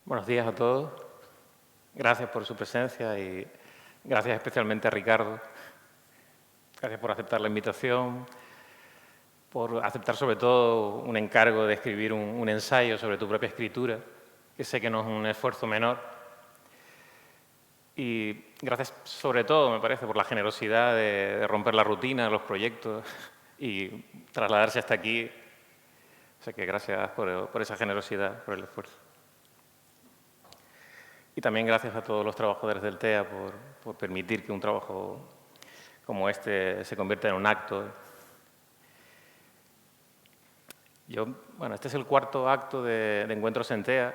Buenos días a todos. Gracias por su presencia y gracias especialmente a Ricardo. Gracias por aceptar la invitación, por aceptar sobre todo un encargo de escribir un ensayo sobre tu propia escritura, que sé que no es un esfuerzo menor. Y gracias sobre todo, me parece, por la generosidad de romper la rutina, los proyectos y trasladarse hasta aquí. O sea que gracias por esa generosidad, por el esfuerzo. Y también gracias a todos los trabajadores del TEA por permitir que un trabajo como este se convierta en un acto. Bueno, este es el cuarto acto de Encuentros en TEA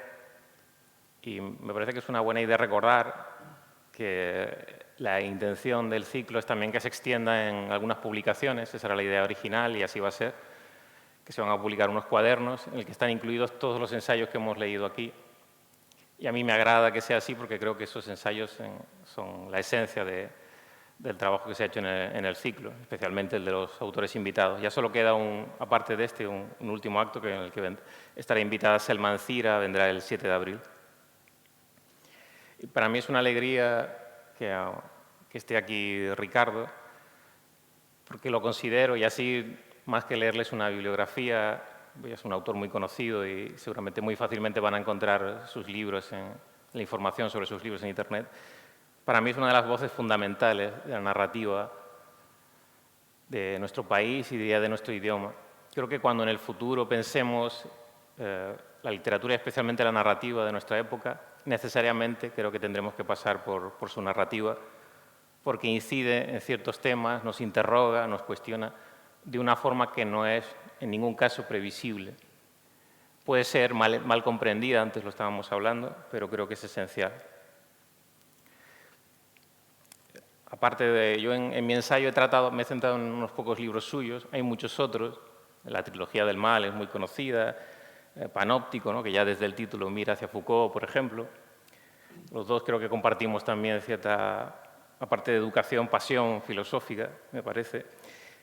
y me parece que es una buena idea recordar que la intención del ciclo es también que se extienda en algunas publicaciones, esa era la idea original y así va a ser, que se van a publicar unos cuadernos en el que están incluidos todos los ensayos que hemos leído aquí. Y a mí me agrada que sea así porque creo que esos ensayos son la esencia del trabajo que se ha hecho en el ciclo, especialmente el de los autores invitados. Ya solo queda, aparte de este, un último acto en el que estará invitada Selma Ancira, vendrá el 7 de abril. Y para mí es una alegría que esté aquí Ricardo, porque lo considero, y así, más que leerles una bibliografía, es un autor muy conocido y seguramente muy fácilmente van a encontrar sus libros, la información sobre sus libros en Internet. Para mí es una de las voces fundamentales de la narrativa de nuestro país y de nuestro idioma. Creo que cuando en el futuro pensemos la literatura y especialmente la narrativa de nuestra época, necesariamente creo que tendremos que pasar por su narrativa, porque incide en ciertos temas, nos interroga, nos cuestiona de una forma que no es en ningún caso previsible. Puede ser mal comprendida, antes lo estábamos hablando, pero creo que es esencial. Aparte de, yo en mi ensayo me he centrado en unos pocos libros suyos, hay muchos otros, la trilogía del mal es muy conocida, Panóptico, ¿no?, que ya desde el título mira hacia Foucault, por ejemplo. Los dos creo que compartimos también cierta, aparte de educación, pasión filosófica, me parece.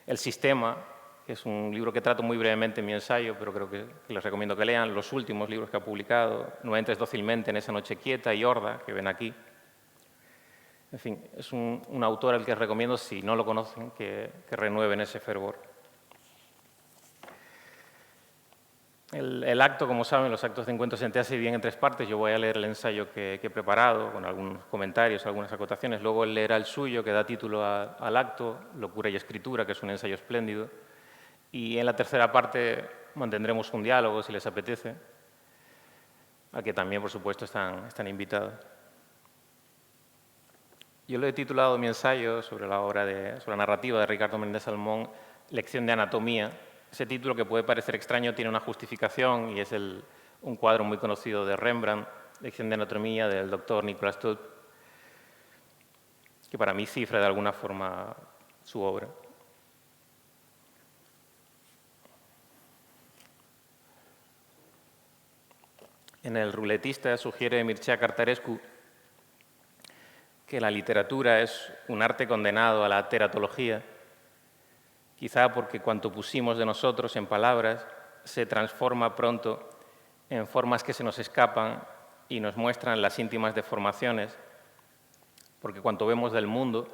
El sistema, que es un libro que trato muy brevemente en mi ensayo, pero creo que les recomiendo que lean los últimos libros que ha publicado, No entres dócilmente en esa noche quieta y Horda, que ven aquí. En fin, es un autor al que recomiendo, si no lo conocen, que renueven ese fervor. El acto, como saben, los actos de Encuentros en TEA se dividen en tres partes. Yo voy a leer el ensayo que he preparado, con algunos comentarios, algunas acotaciones. Luego él leerá el suyo, que da título al acto, Locura y Escritura, que es un ensayo espléndido. Y en la tercera parte mantendremos un diálogo, si les apetece, al que también, por supuesto, están invitados. Yo lo he titulado mi ensayo sobre sobre la narrativa de Ricardo Menéndez Salmón, Lección de Anatomía. Ese título, que puede parecer extraño, tiene una justificación y es un cuadro muy conocido de Rembrandt, Lección de Anatomía, del doctor Nicolas Tulp, que para mí cifra de alguna forma su obra. En El ruletista sugiere Mircea Cartarescu que la literatura es un arte condenado a la teratología, quizá porque cuanto pusimos de nosotros en palabras se transforma pronto en formas que se nos escapan y nos muestran las íntimas deformaciones, porque cuanto vemos del mundo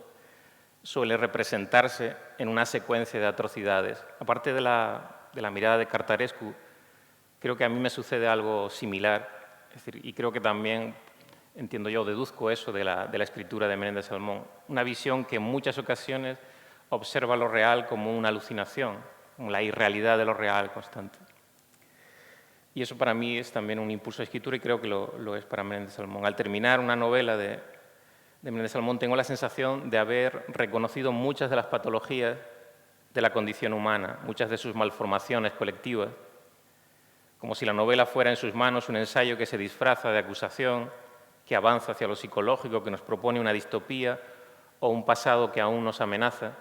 suele representarse en una secuencia de atrocidades. Aparte de la mirada de Cartarescu, creo que a mí me sucede algo similar, es decir, y creo que también, entiendo yo, deduzco eso de la escritura de Menéndez Salmón, una visión que en muchas ocasiones observa lo real como una alucinación, como la irrealidad de lo real constante. Y eso para mí es también un impulso de escritura y creo que lo es para Menéndez Salmón. Al terminar una novela de Menéndez Salmón tengo la sensación de haber reconocido muchas de las patologías de la condición humana, muchas de sus malformaciones colectivas, como si la novela fuera en sus manos un ensayo que se disfraza de acusación, que avanza hacia lo psicológico, que nos propone una distopía o un pasado que aún nos amenaza,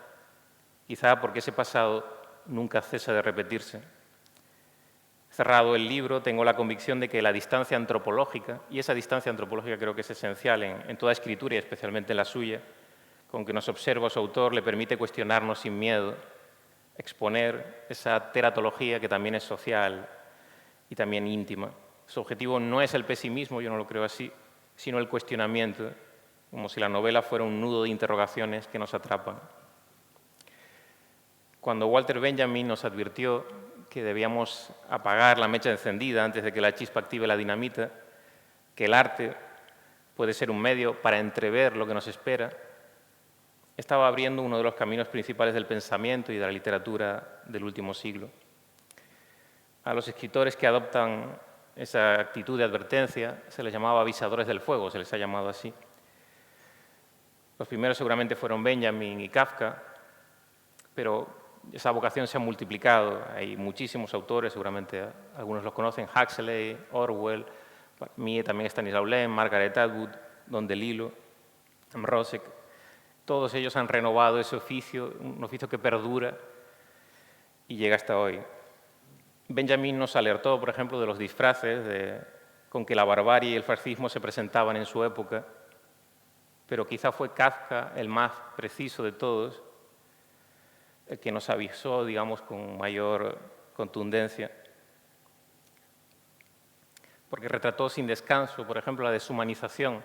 quizá porque ese pasado nunca cesa de repetirse. Cerrado el libro, tengo la convicción de que la distancia antropológica, y esa distancia antropológica creo que es esencial en toda escritura y especialmente en la suya, con que nos observa su autor, le permite cuestionarnos sin miedo, exponer esa teratología que también es social y también íntima. Su objetivo no es el pesimismo, yo no lo creo así, sino el cuestionamiento, como si la novela fuera un nudo de interrogaciones que nos atrapan. Cuando Walter Benjamin nos advirtió que debíamos apagar la mecha encendida antes de que la chispa active la dinamita, que el arte puede ser un medio para entrever lo que nos espera, estaba abriendo uno de los caminos principales del pensamiento y de la literatura del último siglo. A los escritores que adoptan esa actitud de advertencia se les llamaba avisadores del fuego, se les ha llamado así. Los primeros seguramente fueron Benjamin y Kafka, pero esa vocación se ha multiplicado. Hay muchísimos autores, seguramente algunos los conocen, Huxley, Orwell, para mí también Stanislaw Lem, Margaret Atwood, Don DeLillo, Mrozek. Todos ellos han renovado ese oficio, un oficio que perdura y llega hasta hoy. Benjamin nos alertó, por ejemplo, de los disfraces con que la barbarie y el fascismo se presentaban en su época, pero quizá fue Kafka el más preciso de todos, el que nos avisó, digamos, con mayor contundencia, porque retrató sin descanso, por ejemplo, la deshumanización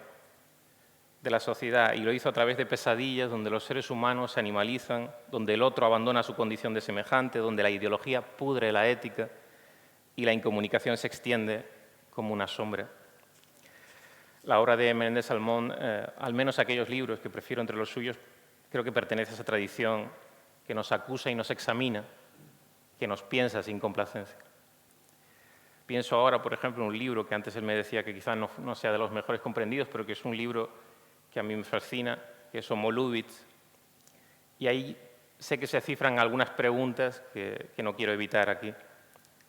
de la sociedad, y lo hizo a través de pesadillas donde los seres humanos se animalizan, donde el otro abandona su condición de semejante, donde la ideología pudre la ética y la incomunicación se extiende como una sombra. La obra de Menéndez Salmón, al menos aquellos libros que prefiero entre los suyos, creo que pertenece a esa tradición que nos acusa y nos examina, que nos piensa sin complacencia. Pienso ahora, por ejemplo, en un libro que antes él me decía que quizás no sea de los mejores comprendidos, pero que es un libro que a mí me fascina, que es Homo Lubitz, y ahí sé que se cifran algunas preguntas que no quiero evitar aquí.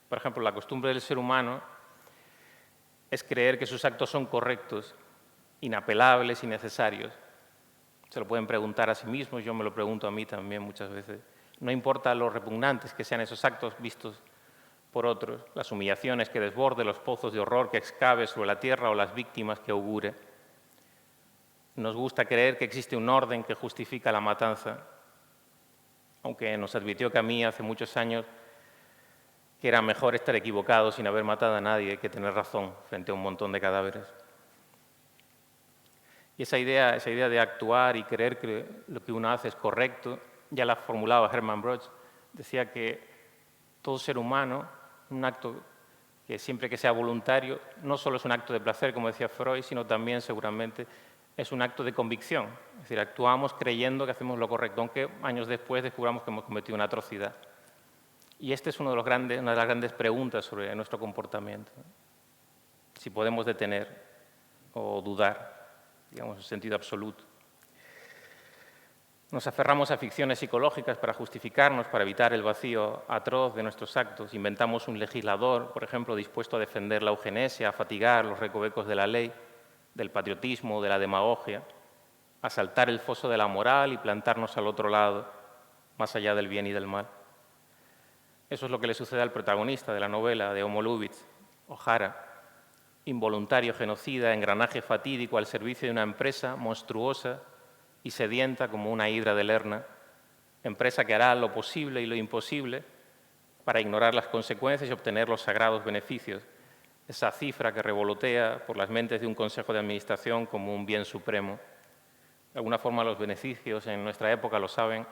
Por ejemplo, la costumbre del ser humano es creer que sus actos son correctos, inapelables y necesarios. Se lo pueden preguntar a sí mismos, yo me lo pregunto a mí también muchas veces. No importa lo repugnantes que sean esos actos vistos por otros, las humillaciones que desborde, los pozos de horror que excave sobre la tierra o las víctimas que augure. Nos gusta creer que existe un orden que justifica la matanza, aunque nos advirtió que a mí hace muchos años que era mejor estar equivocado sin haber matado a nadie que tener razón frente a un montón de cadáveres. Y esa idea de actuar y creer que lo que uno hace es correcto, ya la formulaba Hermann Broch, decía que todo ser humano, un acto que siempre que sea voluntario, no solo es un acto de placer, como decía Freud, sino también seguramente es un acto de convicción. Es decir, actuamos creyendo que hacemos lo correcto, aunque años después descubramos que hemos cometido una atrocidad. Y esta es una de las grandes preguntas sobre nuestro comportamiento. Si podemos detener o dudar, digamos, en sentido absoluto. Nos aferramos a ficciones psicológicas para justificarnos, para evitar el vacío atroz de nuestros actos. Inventamos un legislador, por ejemplo, dispuesto a defender la eugenesia, a fatigar los recovecos de la ley, del patriotismo, de la demagogia, a saltar el foso de la moral y plantarnos al otro lado, más allá del bien y del mal. Eso es lo que le sucede al protagonista de la novela de Homo Lubitz, O'Hara, involuntario genocida, engranaje fatídico al servicio de una empresa monstruosa y sedienta como una hidra de Lerna, empresa que hará lo posible y lo imposible para ignorar las consecuencias y obtener los sagrados beneficios, esa cifra que revolotea por las mentes de un consejo de administración como un bien supremo. De alguna forma los beneficios en nuestra época, lo saben,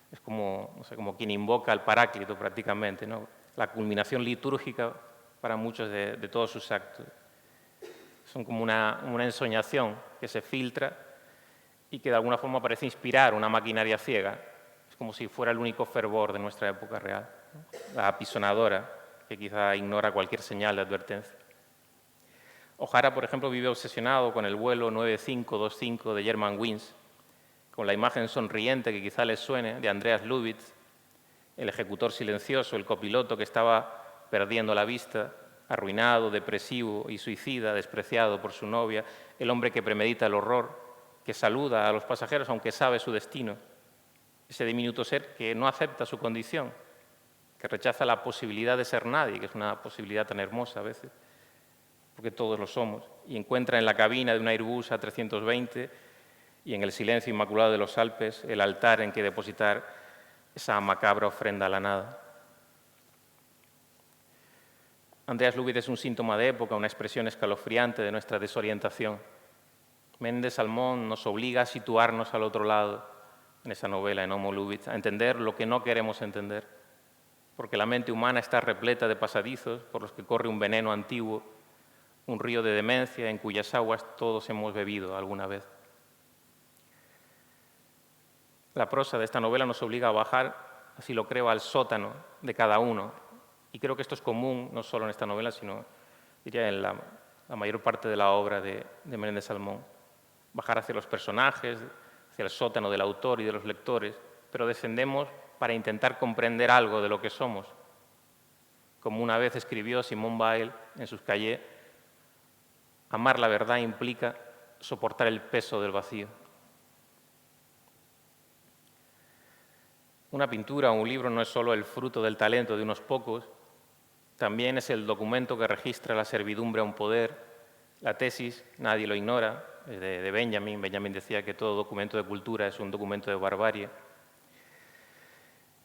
es como, no sé, como quien invoca al Paráclito prácticamente, ¿no? La culminación litúrgica para muchos de todos sus actos. Son como una ensoñación que se filtra y que de alguna forma parece inspirar una maquinaria ciega. Es como si fuera el único fervor de nuestra época real, ¿no? La apisonadora, que quizá ignora cualquier señal de advertencia. O'Hara, por ejemplo, vive obsesionado con el vuelo 9525 de Germanwings, con la imagen sonriente que quizá les suene de Andreas Lubitz, el ejecutor silencioso, el copiloto que estaba perdiendo la vista, arruinado, depresivo y suicida, despreciado por su novia, el hombre que premedita el horror, que saluda a los pasajeros aunque sabe su destino, ese diminuto ser que no acepta su condición, que rechaza la posibilidad de ser nadie, que es una posibilidad tan hermosa a veces, porque todos lo somos, y encuentra en la cabina de un Airbus A320 y en el silencio inmaculado de los Alpes el altar en que depositar esa macabra ofrenda a la nada. Andreas Lubitsch es un síntoma de época, una expresión escalofriante de nuestra desorientación. Méndez Salmón nos obliga a situarnos al otro lado en esa novela, en Homo Lubitsch, a entender lo que no queremos entender, porque la mente humana está repleta de pasadizos por los que corre un veneno antiguo, un río de demencia en cuyas aguas todos hemos bebido alguna vez. La prosa de esta novela nos obliga a bajar, así lo creo, al sótano de cada uno. Y creo que esto es común, no solo en esta novela, sino, diría, en la mayor parte de la obra de Méndez Salmón. Bajar hacia los personajes, hacia el sótano del autor y de los lectores, pero descendemos para intentar comprender algo de lo que somos. Como una vez escribió Simone Weil en sus Cahiers, amar la verdad implica soportar el peso del vacío. Una pintura o un libro no es solo el fruto del talento de unos pocos, también es el documento que registra la servidumbre a un poder. La tesis, nadie lo ignora, de Benjamin. Benjamin decía que todo documento de cultura es un documento de barbarie.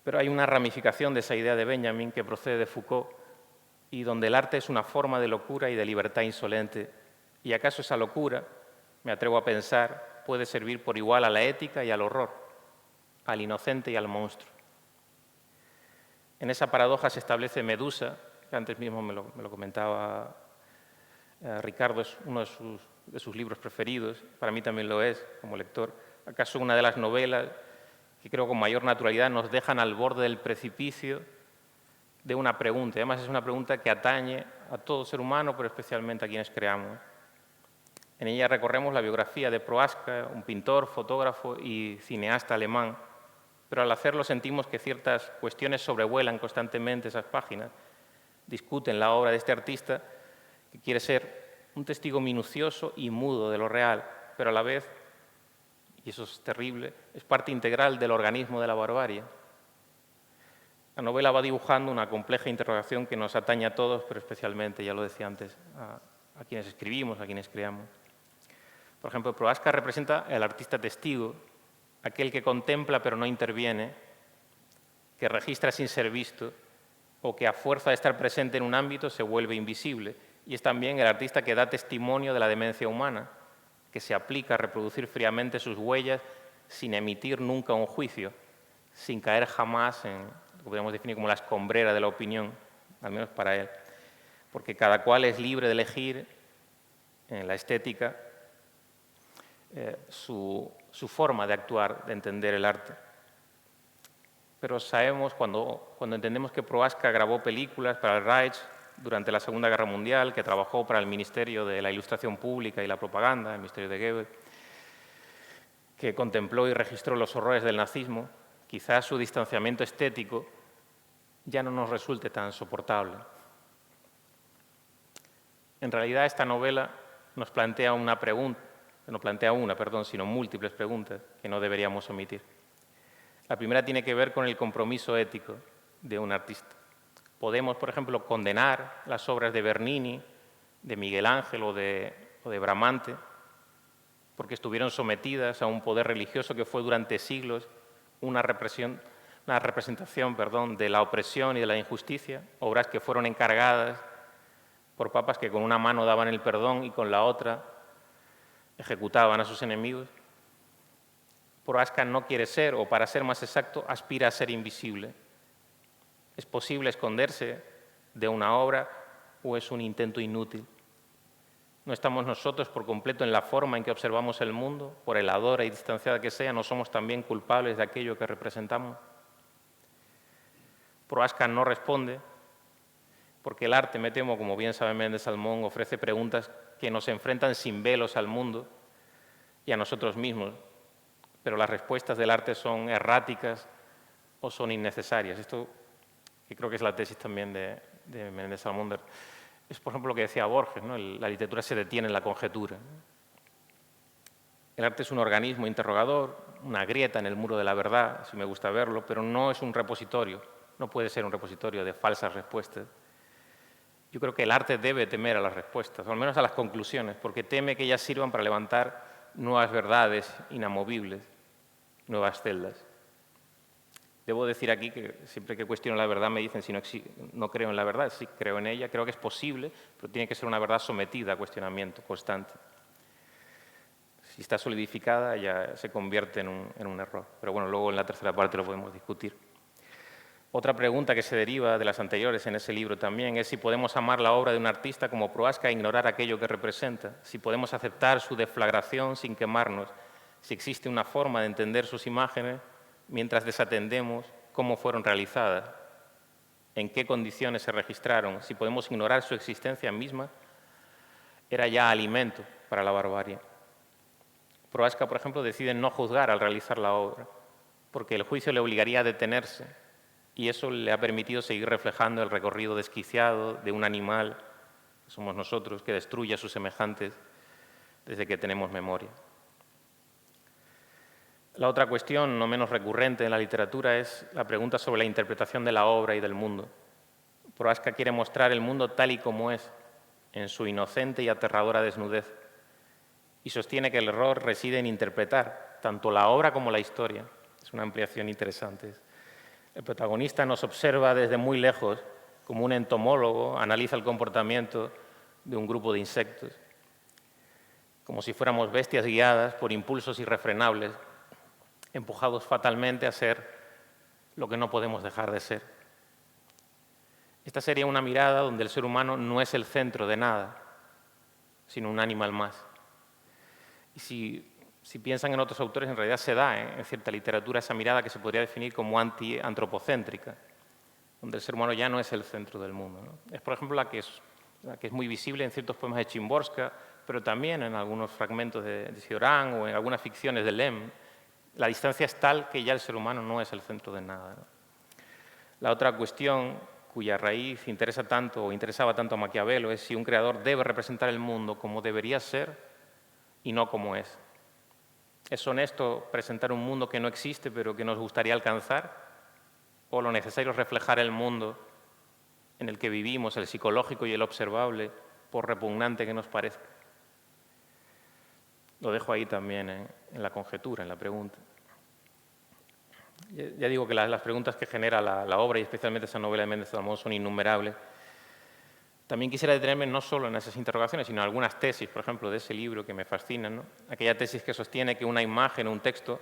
Pero hay una ramificación de esa idea de Benjamin que procede de Foucault y donde el arte es una forma de locura y de libertad insolente. ¿Y acaso esa locura, me atrevo a pensar, puede servir por igual a la ética y al horror, al inocente y al monstruo? En esa paradoja se establece Medusa, que antes mismo me lo comentaba Ricardo, es uno de sus libros preferidos, para mí también lo es, como lector. ¿Acaso una de las novelas que creo con mayor naturalidad nos dejan al borde del precipicio de una pregunta? Además es una pregunta que atañe a todo ser humano, pero especialmente a quienes creamos. En ella recorremos la biografía de Prohaska, un pintor, fotógrafo y cineasta alemán, pero al hacerlo sentimos que ciertas cuestiones sobrevuelan constantemente esas páginas, discuten la obra de este artista que quiere ser un testigo minucioso y mudo de lo real, pero a la vez, y eso es terrible, es parte integral del organismo de la barbarie. La novela va dibujando una compleja interrogación que nos atañe a todos, pero especialmente, ya lo decía antes, a quienes escribimos, a quienes creamos. Por ejemplo, Prohaska representa al artista testigo, aquel que contempla pero no interviene, que registra sin ser visto, o que a fuerza de estar presente en un ámbito se vuelve invisible. Y es también el artista que da testimonio de la demencia humana, que se aplica a reproducir fríamente sus huellas sin emitir nunca un juicio, sin caer jamás en lo que podríamos definir como la escombrera de la opinión, al menos para él, porque cada cual es libre de elegir en la estética su forma de actuar, de entender el arte. Pero sabemos, cuando entendemos que Prohaska grabó películas para el Reich durante la Segunda Guerra Mundial, que trabajó para el Ministerio de la Ilustración Pública y la Propaganda, el Ministerio de Goebbels, que contempló y registró los horrores del nazismo, quizás su distanciamiento estético ya no nos resulte tan soportable. En realidad, esta novela nos plantea una pregunta, sino múltiples preguntas que no deberíamos omitir. La primera tiene que ver con el compromiso ético de un artista. Podemos, por ejemplo, condenar las obras de Bernini, de Miguel Ángel o de Bramante, porque estuvieron sometidas a un poder religioso que fue durante siglos una representación de la opresión y de la injusticia, obras que fueron encargadas por papas que con una mano daban el perdón y con la otra ejecutaban a sus enemigos. Prohaska no quiere ser, o para ser más exacto, aspira a ser invisible. ¿Es posible esconderse de una obra o es un intento inútil? ¿No estamos nosotros por completo en la forma en que observamos el mundo, por heladora y distanciada que sea, no somos también culpables de aquello que representamos? Prohaska no responde porque el arte, me temo, como bien sabe Méndez Salmón, ofrece preguntas que nos enfrentan sin velos al mundo y a nosotros mismos, pero las respuestas del arte son erráticas o son innecesarias. Esto, que creo que es la tesis también de Méndez Salmón, es, por ejemplo, lo que decía Borges, ¿no? La literatura se detiene en la conjetura. El arte es un organismo interrogador, una grieta en el muro de la verdad, si me gusta verlo, pero no es un repositorio, no puede ser un repositorio de falsas respuestas. Yo creo que el arte debe temer a las respuestas, o al menos a las conclusiones, porque teme que ellas sirvan para levantar nuevas verdades inamovibles, nuevas celdas. Debo decir aquí que siempre que cuestiono la verdad me dicen si no creo en la verdad. Sí creo en ella, creo que es posible, pero tiene que ser una verdad sometida a cuestionamiento constante. Si está solidificada ya se convierte en un error. Pero bueno, luego en la tercera parte lo podemos discutir. Otra pregunta que se deriva de las anteriores en ese libro también es si podemos amar la obra de un artista como Prohaska e ignorar aquello que representa, si podemos aceptar su deflagración sin quemarnos, si existe una forma de entender sus imágenes mientras desatendemos cómo fueron realizadas, en qué condiciones se registraron, si podemos ignorar su existencia misma, era ya alimento para la barbarie. Prohaska, por ejemplo, decide no juzgar al realizar la obra, porque el juicio le obligaría a detenerse, y eso le ha permitido seguir reflejando el recorrido desquiciado de un animal, que somos nosotros, que destruye a sus semejantes desde que tenemos memoria. La otra cuestión, no menos recurrente en la literatura, es la pregunta sobre la interpretación de la obra y del mundo. Prohaska quiere mostrar el mundo tal y como es, en su inocente y aterradora desnudez, y sostiene que el error reside en interpretar tanto la obra como la historia. Es una ampliación interesante. El protagonista nos observa desde muy lejos, como un entomólogo analiza el comportamiento de un grupo de insectos, como si fuéramos bestias guiadas por impulsos irrefrenables, empujados fatalmente a ser lo que no podemos dejar de ser. Esta sería una mirada donde el ser humano no es el centro de nada, sino un animal más. Y si piensan en otros autores, en realidad se da en cierta literatura esa mirada que se podría definir como anti-antropocéntrica, donde el ser humano ya no es el centro del mundo, ¿no? Es, por ejemplo, la que es muy visible en ciertos poemas de Szymborska, pero también en algunos fragmentos de Cioran o en algunas ficciones de Lem. La distancia es tal que ya el ser humano no es el centro de nada, ¿no? La otra cuestión cuya raíz interesa tanto o interesaba tanto a Maquiavelo es si un creador debe representar el mundo como debería ser y no como es. ¿Es honesto presentar un mundo que no existe pero que nos gustaría alcanzar? ¿O lo necesario es reflejar el mundo en el que vivimos, el psicológico y el observable, por repugnante que nos parezca? Lo dejo ahí también en la conjetura, en la pregunta. Ya digo que las preguntas que genera la obra, y especialmente esa novela de Méndez Dalmau, son innumerables. También quisiera detenerme no solo en esas interrogaciones, sino en algunas tesis, por ejemplo, de ese libro que me fascinan, ¿no? Aquella tesis que sostiene que una imagen o un texto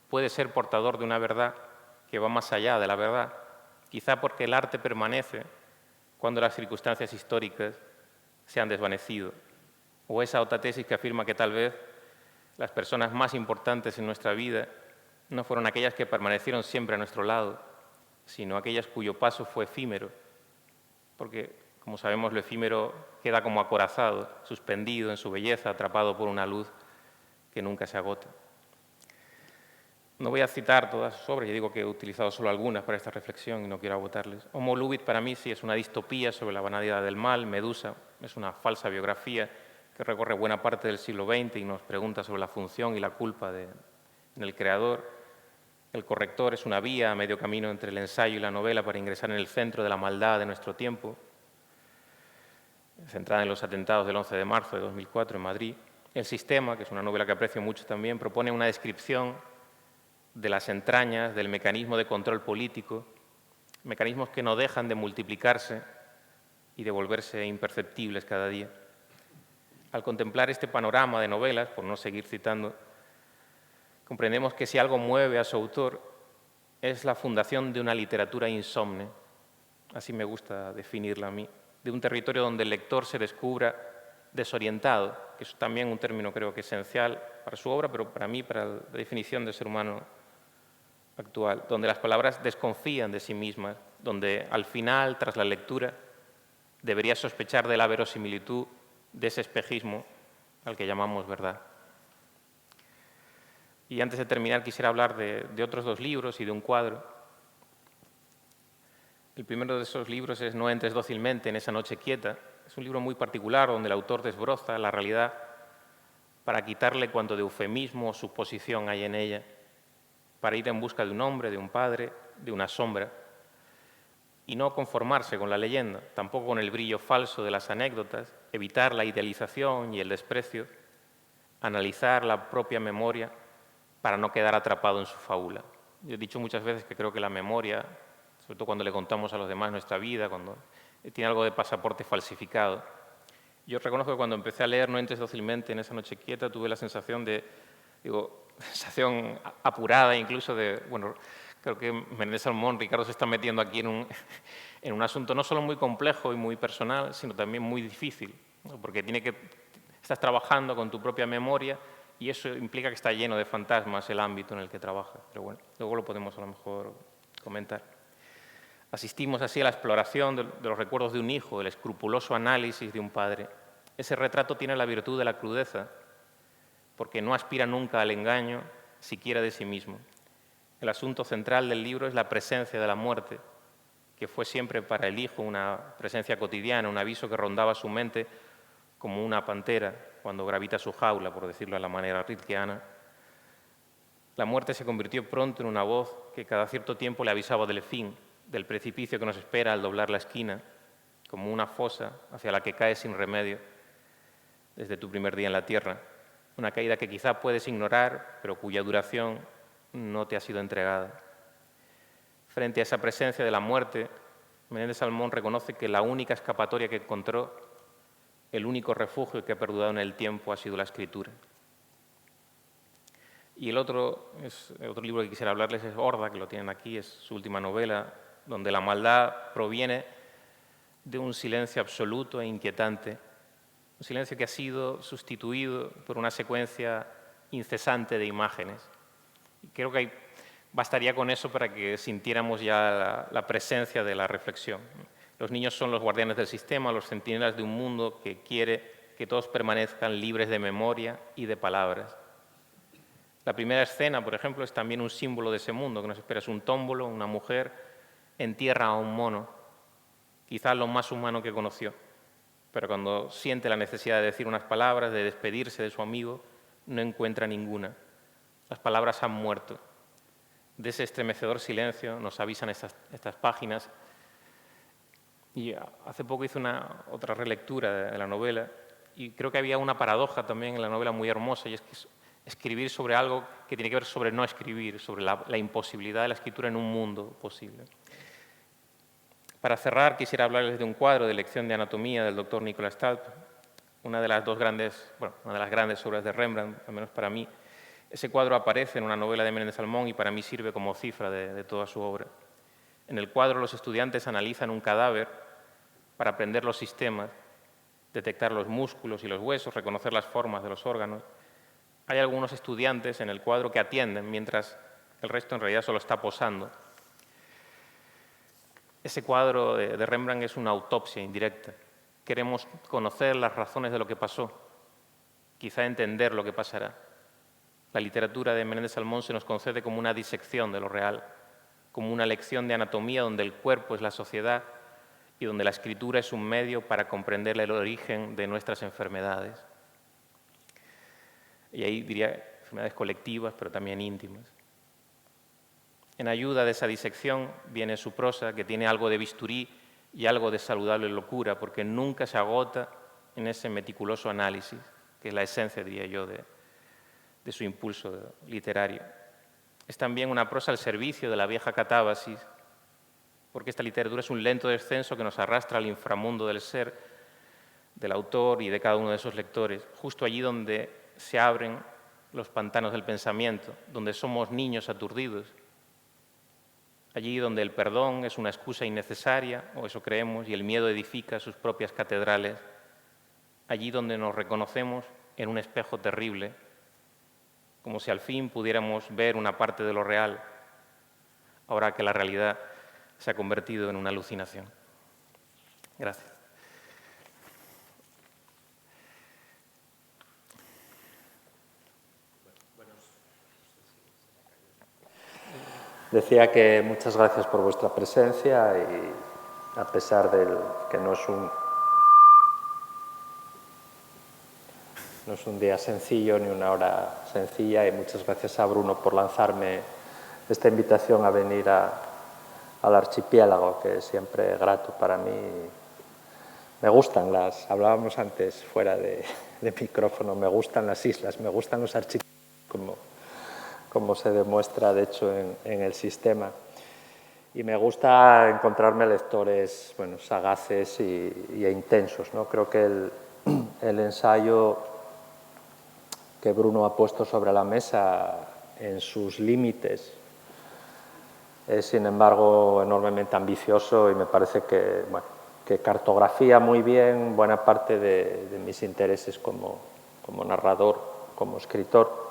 puede ser portador de una verdad que va más allá de la verdad, quizá porque el arte permanece cuando las circunstancias históricas se han desvanecido. O esa otra tesis que afirma que tal vez las personas más importantes en nuestra vida no fueron aquellas que permanecieron siempre a nuestro lado, sino aquellas cuyo paso fue efímero, porque, como sabemos, lo efímero queda como acorazado, suspendido en su belleza, atrapado por una luz que nunca se agota. No voy a citar todas sus obras, ya digo que he utilizado solo algunas para esta reflexión y no quiero agotarles. Homo Lubit para mí sí es una distopía sobre la banalidad del mal. Medusa es una falsa biografía que recorre buena parte del siglo XX y nos pregunta sobre la función y la culpa en el creador. El corrector es una vía a medio camino entre el ensayo y la novela para ingresar en el centro de la maldad de nuestro tiempo, centrada en los atentados del 11 de marzo de 2004 en Madrid. El sistema, que es una novela que aprecio mucho también, propone una descripción de las entrañas del mecanismo de control político, mecanismos que no dejan de multiplicarse y de volverse imperceptibles cada día. Al contemplar este panorama de novelas, por no seguir citando, comprendemos que si algo mueve a su autor es la fundación de una literatura insomne, así me gusta definirla a mí, de un territorio donde el lector se descubra desorientado, que es también un término creo que esencial para su obra, pero para mí, para la definición del ser humano actual, donde las palabras desconfían de sí mismas, donde al final, tras la lectura, debería sospechar de la verosimilitud de ese espejismo al que llamamos verdad. Y antes de terminar quisiera hablar de otros dos libros y de un cuadro. El primero de esos libros es No entres dócilmente en esa noche quieta. Es un libro muy particular donde el autor desbroza la realidad para quitarle cuanto de eufemismo o suposición hay en ella, para ir en busca de un hombre, de un padre, de una sombra, y no conformarse con la leyenda, tampoco con el brillo falso de las anécdotas, evitar la idealización y el desprecio, analizar la propia memoria para no quedar atrapado en su fábula. Yo he dicho muchas veces que creo que la memoria, sobre todo cuando le contamos a los demás nuestra vida, cuando tiene algo de pasaporte falsificado. Yo reconozco que cuando empecé a leer No entres dócilmente en esa noche quieta, tuve la sensación de, sensación apurada incluso de, bueno, creo que Menéndez Salmón, Ricardo, se está metiendo aquí en un asunto no solo muy complejo y muy personal, sino también muy difícil, ¿no? Porque estás trabajando con tu propia memoria y eso implica que está lleno de fantasmas el ámbito en el que trabajas. Pero bueno, luego lo podemos a lo mejor comentar. Asistimos así a la exploración de los recuerdos de un hijo, el escrupuloso análisis de un padre. Ese retrato tiene la virtud de la crudeza, porque no aspira nunca al engaño, siquiera de sí mismo. El asunto central del libro es la presencia de la muerte, que fue siempre para el hijo una presencia cotidiana, un aviso que rondaba su mente como una pantera cuando gravita su jaula, por decirlo de la manera rilkeana. La muerte se convirtió pronto en una voz que cada cierto tiempo le avisaba del fin, del precipicio que nos espera al doblar la esquina, como una fosa hacia la que caes sin remedio desde tu primer día en la tierra. Una caída que quizá puedes ignorar, pero cuya duración no te ha sido entregada. Frente a esa presencia de la muerte, Menéndez Salmón reconoce que la única escapatoria que encontró, el único refugio que ha perdurado en el tiempo, ha sido la escritura. Y el otro libro que quisiera hablarles es Horda, que lo tienen aquí, es su última novela, donde la maldad proviene de un silencio absoluto e inquietante, un silencio que ha sido sustituido por una secuencia incesante de imágenes. Y creo que bastaría con eso para que sintiéramos ya la presencia de la reflexión. Los niños son los guardianes del sistema, los centinelas de un mundo que quiere que todos permanezcan libres de memoria y de palabras. La primera escena, por ejemplo, es también un símbolo de ese mundo que nos espera. Es un tómbolo, una mujer entierra a un mono, quizás lo más humano que conoció, pero cuando siente la necesidad de decir unas palabras, de despedirse de su amigo, no encuentra ninguna. Las palabras han muerto. De ese estremecedor silencio nos avisan estas páginas. Y hace poco hice otra relectura de la novela y creo que había una paradoja también en la novela muy hermosa, y es que escribir sobre algo que tiene que ver sobre no escribir, sobre la imposibilidad de la escritura en un mundo posible. Para cerrar, quisiera hablarles de un cuadro de lección de anatomía del doctor Nicolas Tulp, una de las grandes obras de Rembrandt, al menos para mí. Ese cuadro aparece en una novela de Menéndez Salmón y para mí sirve como cifra de toda su obra. En el cuadro los estudiantes analizan un cadáver para aprender los sistemas, detectar los músculos y los huesos, reconocer las formas de los órganos. Hay algunos estudiantes en el cuadro que atienden, mientras el resto en realidad solo está posando. Ese cuadro de Rembrandt es una autopsia indirecta. Queremos conocer las razones de lo que pasó, quizá entender lo que pasará. La literatura de Menéndez Salmón se nos concede como una disección de lo real, como una lección de anatomía donde el cuerpo es la sociedad y donde la escritura es un medio para comprender el origen de nuestras enfermedades. Y ahí diría enfermedades colectivas, pero también íntimas. En ayuda de esa disección viene su prosa, que tiene algo de bisturí y algo de saludable locura, porque nunca se agota en ese meticuloso análisis, que es la esencia, diría yo, de su impulso literario. Es también una prosa al servicio de la vieja catábasis, porque esta literatura es un lento descenso que nos arrastra al inframundo del ser, del autor y de cada uno de esos lectores, justo allí donde se abren los pantanos del pensamiento, donde somos niños aturdidos, allí donde el perdón es una excusa innecesaria, o eso creemos, y el miedo edifica sus propias catedrales, allí donde nos reconocemos en un espejo terrible, como si al fin pudiéramos ver una parte de lo real, ahora que la realidad se ha convertido en una alucinación. Gracias. Decía que muchas gracias por vuestra presencia y a pesar de que no es un día sencillo ni una hora sencilla, y muchas gracias a Bruno por lanzarme esta invitación a venir al archipiélago, que es siempre grato para mí. Me gustan hablábamos antes fuera de micrófono, me gustan las islas, me gustan los archipiélagos como se demuestra de hecho en el sistema. Y me gusta encontrarme lectores bueno, sagaces e intensos, ¿no? Creo que el ensayo que Bruno ha puesto sobre la mesa en sus límites es, sin embargo, enormemente ambicioso y me parece que, bueno, que cartografía muy bien buena parte de mis intereses como narrador, como escritor.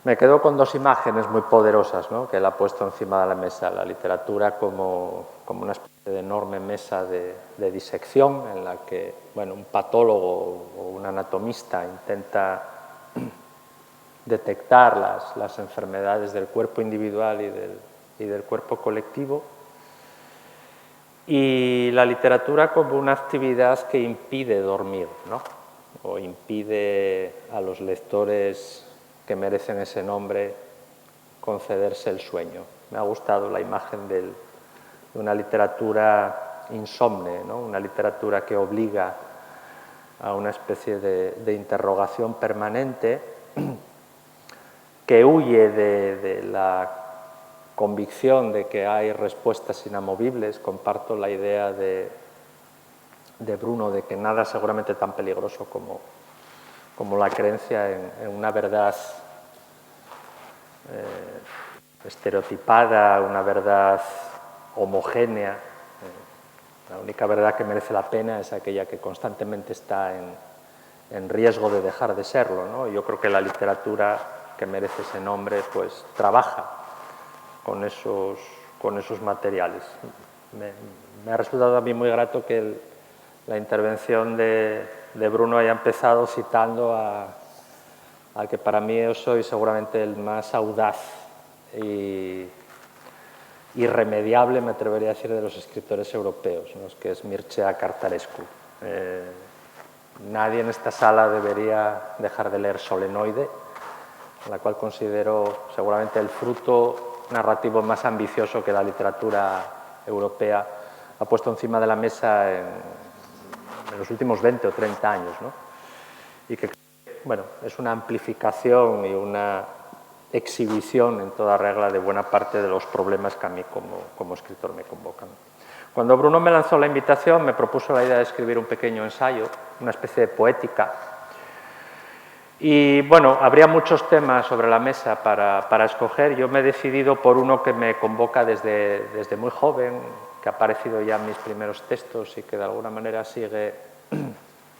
Me quedo con dos imágenes muy poderosas, ¿no?, que él ha puesto encima de la mesa. La literatura como una especie de enorme mesa de disección en la que bueno, un patólogo o un anatomista intenta detectar las enfermedades del cuerpo individual y del cuerpo colectivo. Y la literatura como una actividad que impide dormir, ¿no?, o impide a los lectores que merecen ese nombre concederse el sueño. Me ha gustado la imagen de una literatura insomne, ¿no?, una literatura que obliga a una especie de interrogación permanente, que huye de la convicción de que hay respuestas inamovibles. Comparto la idea de Bruno de que nada es seguramente tan peligroso como la creencia en una verdad estereotipada, una verdad homogénea. La única verdad que merece la pena es aquella que constantemente está en riesgo de dejar de serlo, ¿no? Yo creo que la literatura que merece ese nombre pues trabaja con esos materiales. Me ha resultado a mí muy grato que la intervención de Bruno haya empezado citando al que para mí yo soy seguramente el más audaz y irremediable, me atrevería a decir, de los escritores europeos, ¿no?, que es Mircea Cartarescu. Nadie en esta sala debería dejar de leer Solenoide, la cual considero seguramente el fruto narrativo más ambicioso que la literatura europea ha puesto encima de la mesa en los últimos 20 o 30 años, ¿no?, y que bueno, es una amplificación y una exhibición en toda regla de buena parte de los problemas que a mí como escritor me convocan. Cuando Bruno me lanzó la invitación, me propuso la idea de escribir un pequeño ensayo, una especie de poética. Y bueno, habría muchos temas sobre la mesa para escoger. Yo me he decidido por uno que me convoca desde muy joven, que ha aparecido ya en mis primeros textos y que de alguna manera sigue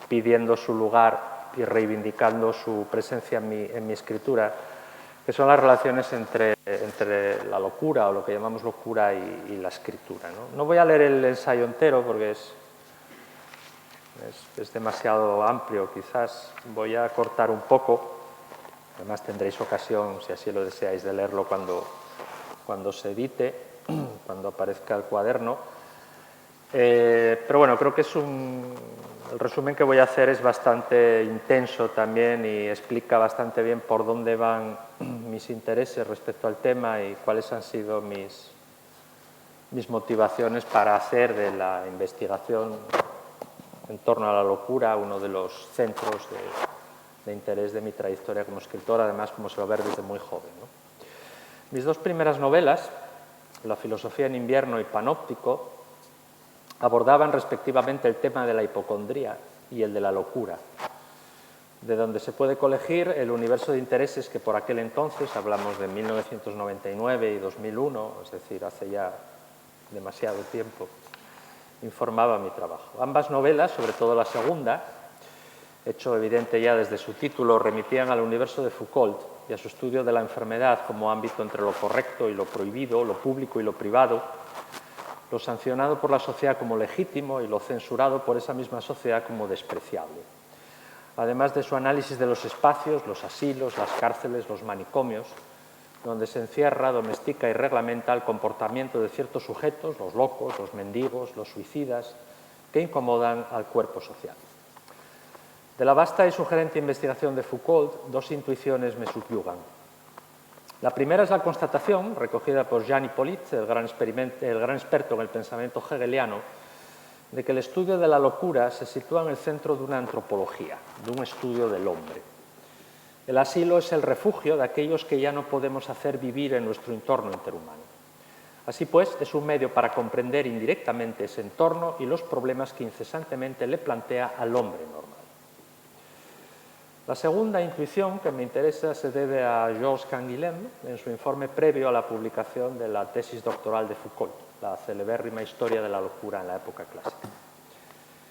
pidiendo su lugar y reivindicando su presencia en mi escritura, que son las relaciones entre la locura, o lo que llamamos locura, y la escritura, ¿no? No voy a leer el ensayo entero porque es demasiado amplio, quizás. Voy a cortar un poco, además tendréis ocasión, si así lo deseáis, de leerlo cuando se edite, cuando aparezca el cuaderno. Pero bueno, creo que el resumen que voy a hacer es bastante intenso también y explica bastante bien por dónde van mis intereses respecto al tema y cuáles han sido mis motivaciones para hacer de la investigación en torno a la locura uno de los centros de interés de mi trayectoria como escritor, además, como se va a ver, desde muy joven, ¿no? Mis dos primeras novelas, La filosofía en invierno y Panóptico, abordaban respectivamente el tema de la hipocondría y el de la locura, de donde se puede colegir el universo de intereses que por aquel entonces, hablamos de 1999 y 2001, es decir, hace ya demasiado tiempo, informaba mi trabajo. Ambas novelas, sobre todo la segunda, hecho evidente ya desde su título, remitían al universo de Foucault y a su estudio de la enfermedad como ámbito entre lo correcto y lo prohibido, lo público y lo privado, lo sancionado por la sociedad como legítimo y lo censurado por esa misma sociedad como despreciable. Además de su análisis de los espacios, los asilos, las cárceles, los manicomios, donde se encierra, domestica y reglamenta el comportamiento de ciertos sujetos, los locos, los mendigos, los suicidas, que incomodan al cuerpo social. De la vasta y sugerente investigación de Foucault, dos intuiciones me subyugan. La primera es la constatación, recogida por Jean Hippolyte, el gran experto en el pensamiento hegeliano, de que el estudio de la locura se sitúa en el centro de una antropología, de un estudio del hombre. El asilo es el refugio de aquellos que ya no podemos hacer vivir en nuestro entorno interhumano. Así pues, es un medio para comprender indirectamente ese entorno y los problemas que incesantemente le plantea al hombre normal. La segunda intuición que me interesa se debe a Georges Canguilhem en su informe previo a la publicación de la tesis doctoral de Foucault, la celebérrima historia de la locura en la época clásica.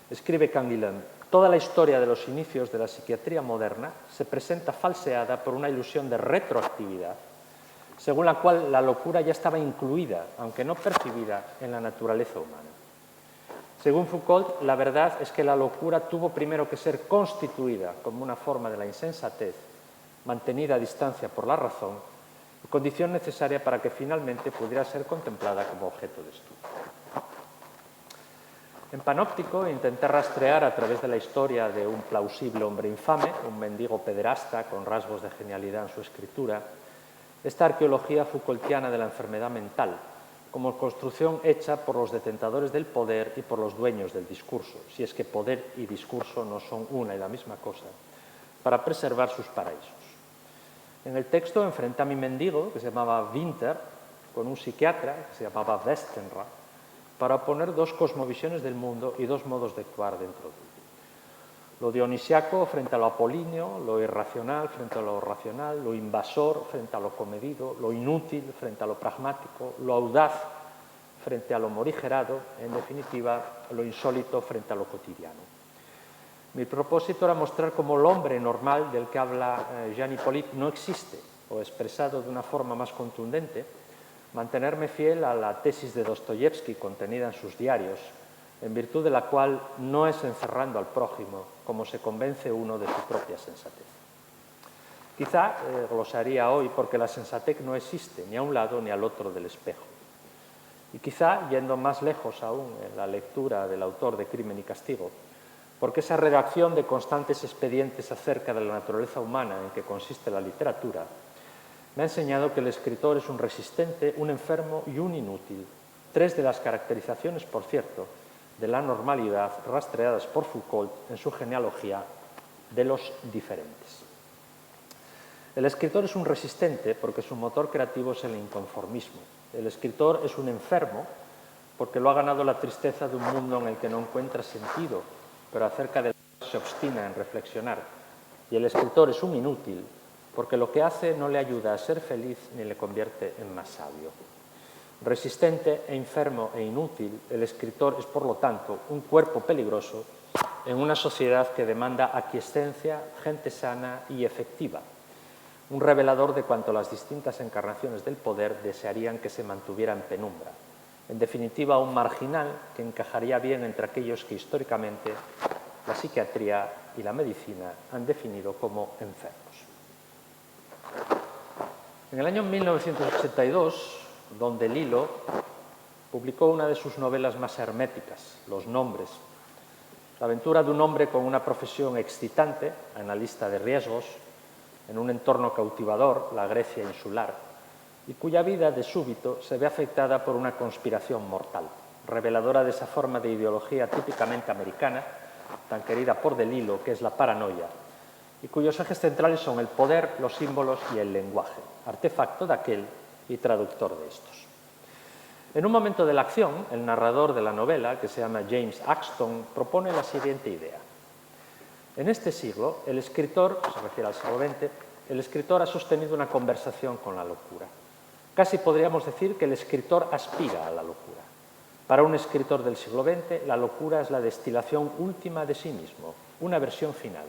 Escribe Canguilhem: toda la historia de los inicios de la psiquiatría moderna se presenta falseada por una ilusión de retroactividad, según la cual la locura ya estaba incluida, aunque no percibida, en la naturaleza humana. Según Foucault, la verdad es que la locura tuvo primero que ser constituida como una forma de la insensatez, mantenida a distancia por la razón, condición necesaria para que finalmente pudiera ser contemplada como objeto de estudio. En Panóptico intenté rastrear a través de la historia de un plausible hombre infame, un mendigo pederasta con rasgos de genialidad en su escritura, esta arqueología Foucaultiana de la enfermedad mental, como construcción hecha por los detentadores del poder y por los dueños del discurso, si es que poder y discurso no son una y la misma cosa, para preservar sus paraísos. En el texto enfrenté a mi mendigo, que se llamaba Winter, con un psiquiatra, que se llamaba Westenra, para oponer dos cosmovisiones del mundo y dos modos de actuar dentro de él. Lo dionisiaco frente a lo apolíneo, lo irracional frente a lo racional, lo invasor frente a lo comedido, lo inútil frente a lo pragmático, lo audaz frente a lo morigerado, en definitiva, lo insólito frente a lo cotidiano. Mi propósito era mostrar cómo el hombre normal del que habla Jean Hippolyte no existe, o expresado de una forma más contundente, mantenerme fiel a la tesis de Dostoyevsky contenida en sus diarios, en virtud de la cual no es encerrando al prójimo como se convence uno de su propia sensatez. Quizá glosaría hoy porque la sensatez no existe ni a un lado ni al otro del espejo. Y quizá, yendo más lejos aún en la lectura del autor de Crimen y Castigo, porque esa redacción de constantes expedientes acerca de la naturaleza humana en que consiste la literatura me ha enseñado que el escritor es un resistente, un enfermo y un inútil, tres de las caracterizaciones, por cierto, de la normalidad rastreadas por Foucault en su genealogía de los diferentes. El escritor es un resistente porque su motor creativo es el inconformismo. El escritor es un enfermo porque lo ha ganado la tristeza de un mundo en el que no encuentra sentido, pero acerca del que se obstina en reflexionar. Y el escritor es un inútil porque lo que hace no le ayuda a ser feliz ni le convierte en más sabio. Resistente, enfermo e inútil, el escritor es, por lo tanto, un cuerpo peligroso en una sociedad que demanda aquiescencia, gente sana y efectiva, un revelador de cuanto las distintas encarnaciones del poder desearían que se mantuviera en penumbra. En definitiva, un marginal que encajaría bien entre aquellos que históricamente la psiquiatría y la medicina han definido como enfermos. En el año 1982, Don DeLillo publicó una de sus novelas más herméticas, Los nombres, la aventura de un hombre con una profesión excitante, analista de riesgos, en un entorno cautivador, la Grecia insular, y cuya vida de súbito se ve afectada por una conspiración mortal, reveladora de esa forma de ideología típicamente americana, tan querida por DeLillo, que es la paranoia, y cuyos ejes centrales son el poder, los símbolos y el lenguaje, artefacto de aquel y traductor de estos. En un momento de la acción, el narrador de la novela, que se llama James Axton, propone la siguiente idea. En este siglo, el escritor, se refiere al siglo XX, el escritor ha sostenido una conversación con la locura. Casi podríamos decir que el escritor aspira a la locura. Para un escritor del siglo XX, la locura es la destilación última de sí mismo, una versión final.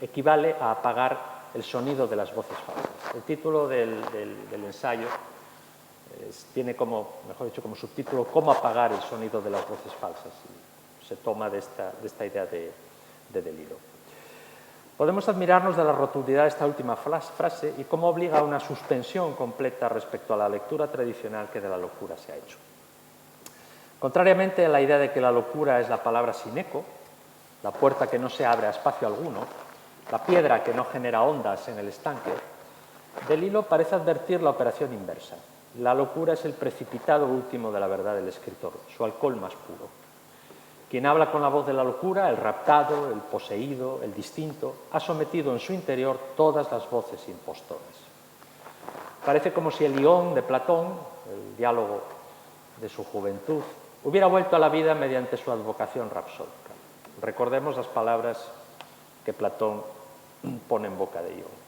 Equivale a apagar el sonido de las voces falsas. El título del ensayo tiene como, mejor dicho, como subtítulo «Cómo apagar el sonido de las voces falsas». Y se toma de esta idea de DeLillo. Podemos admirarnos de la rotundidad de esta última frase y cómo obliga a una suspensión completa respecto a la lectura tradicional que de la locura se ha hecho. Contrariamente a la idea de que la locura es la palabra sin eco, la puerta que no se abre a espacio alguno, la piedra que no genera ondas en el estanque, DeLillo parece advertir la operación inversa. La locura es el precipitado último de la verdad del escritor, su alcohol más puro. Quien habla con la voz de la locura, el raptado, el poseído, el distinto, ha sometido en su interior todas las voces impostoras. Parece como si el Ión de Platón, el diálogo de su juventud, hubiera vuelto a la vida mediante su advocación rapsódica. Recordemos las palabras que Platón pone en boca de Ión.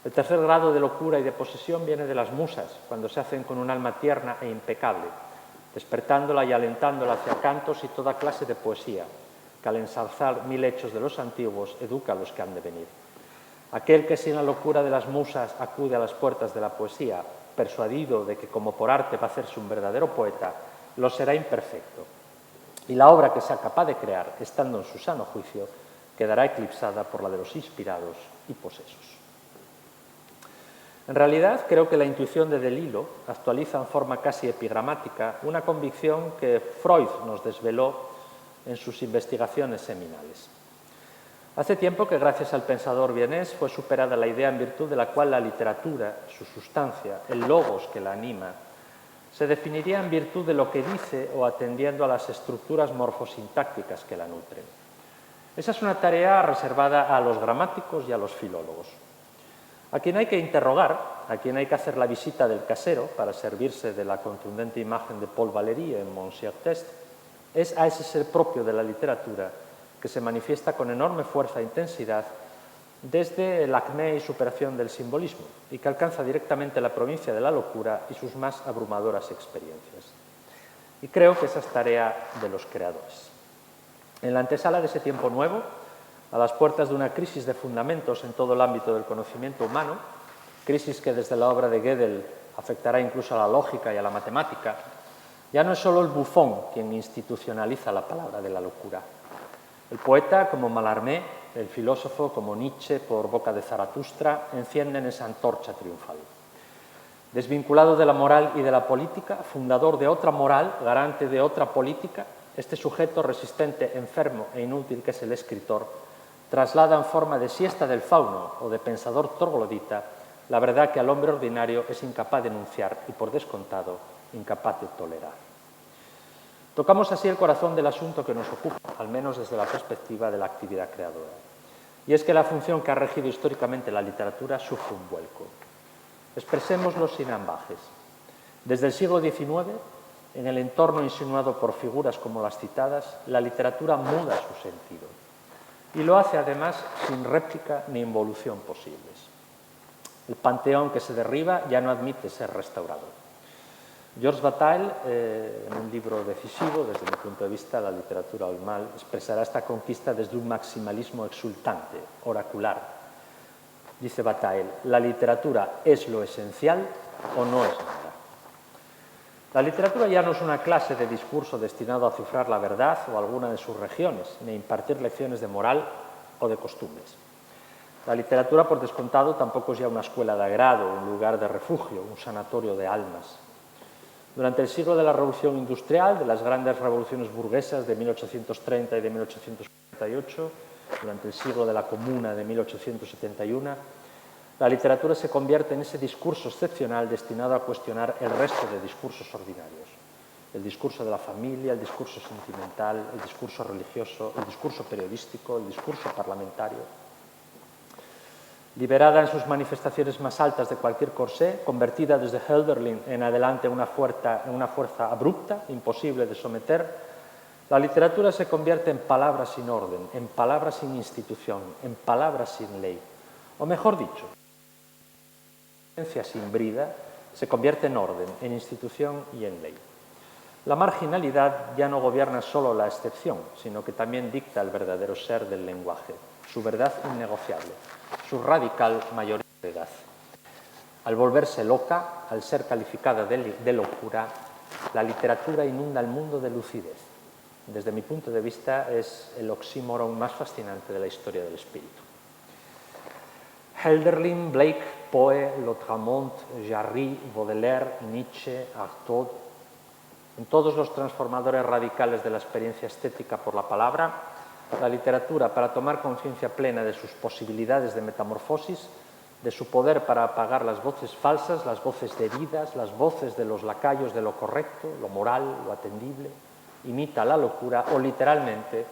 El tercer grado de locura y de posesión viene de las musas, cuando se hacen con un alma tierna e impecable, despertándola y alentándola hacia cantos y toda clase de poesía, que al ensalzar 1000 hechos de los antiguos educa a los que han de venir. Aquel que sin la locura de las musas acude a las puertas de la poesía, persuadido de que como por arte va a hacerse un verdadero poeta, lo será imperfecto. Y la obra que sea capaz de crear, estando en su sano juicio, quedará eclipsada por la de los inspirados y posesos. En realidad, creo que la intuición de Delilo actualiza en forma casi epigramática una convicción que Freud nos desveló en sus investigaciones seminales. Hace tiempo que, gracias al pensador vienés, fue superada la idea en virtud de la cual la literatura, su sustancia, el logos que la anima, se definiría en virtud de lo que dice o atendiendo a las estructuras morfosintácticas que la nutren. Esa es una tarea reservada a los gramáticos y a los filólogos. A quien hay que interrogar, a quien hay que hacer la visita del casero para servirse de la contundente imagen de Paul Valéry en Monsieur Test, es a ese ser propio de la literatura que se manifiesta con enorme fuerza e intensidad desde el acmé y superación del simbolismo y que alcanza directamente la provincia de la locura y sus más abrumadoras experiencias. Y creo que esa es tarea de los creadores. En la antesala de ese tiempo nuevo, a las puertas de una crisis de fundamentos en todo el ámbito del conocimiento humano, crisis que desde la obra de Gödel afectará incluso a la lógica y a la matemática, ya no es solo el bufón quien institucionaliza la palabra de la locura. El poeta, como Mallarmé, el filósofo, como Nietzsche, por boca de Zaratustra, encienden esa antorcha triunfal. Desvinculado de la moral y de la política, fundador de otra moral, garante de otra política, este sujeto resistente, enfermo e inútil que es el escritor, traslada en forma de siesta del fauno o de pensador troglodita la verdad que al hombre ordinario es incapaz de enunciar y, por descontado, incapaz de tolerar. Tocamos así el corazón del asunto que nos ocupa, al menos desde la perspectiva de la actividad creadora. Y es que la función que ha regido históricamente la literatura sufre un vuelco. Expresémoslo sin ambajes. Desde el siglo XIX, en el entorno insinuado por figuras como las citadas, la literatura muda su sentido. Y lo hace además sin réplica ni involución posibles. El panteón que se derriba ya no admite ser restaurado. Georges Bataille, en un libro decisivo, desde mi punto de vista, La literatura o el mal, expresará esta conquista desde un maximalismo exultante, oracular. Dice Bataille, la literatura es lo esencial o no es nada. La literatura ya no es una clase de discurso destinado a cifrar la verdad o alguna de sus regiones, ni impartir lecciones de moral o de costumbres. La literatura, por descontado, tampoco es ya una escuela de agrado, un lugar de refugio, un sanatorio de almas. Durante el siglo de la Revolución Industrial, de las grandes revoluciones burguesas de 1830 y de 1848, durante el siglo de la Comuna de 1871, la literatura se convierte en ese discurso excepcional destinado a cuestionar el resto de discursos ordinarios. El discurso de la familia, el discurso sentimental, el discurso religioso, el discurso periodístico, el discurso parlamentario. Liberada en sus manifestaciones más altas de cualquier corsé, convertida desde Hölderlin en adelante en una fuerza abrupta, imposible de someter, la literatura se convierte en palabras sin orden, en palabras sin institución, en palabras sin ley. O mejor dicho, la ciencia sin brida se convierte en orden, en institución y en ley. La marginalidad ya no gobierna solo la excepción, sino que también dicta el verdadero ser del lenguaje, su verdad innegociable, su radical mayoritariedad. Al volverse loca, al ser calificada de locura, la literatura inunda el mundo de lucidez. Desde mi punto de vista, es el oxímoron más fascinante de la historia del espíritu. Hölderlin, Blake, Poe, Lautréamont, Jarry, Baudelaire, Nietzsche, Artaud, en todos los transformadores radicales de la experiencia estética por la palabra, la literatura, para tomar conciencia plena de sus posibilidades de metamorfosis, de su poder para apagar las voces falsas, las voces deridas, las voces de los lacayos de lo correcto, lo moral, lo atendible, imita la locura o literalmente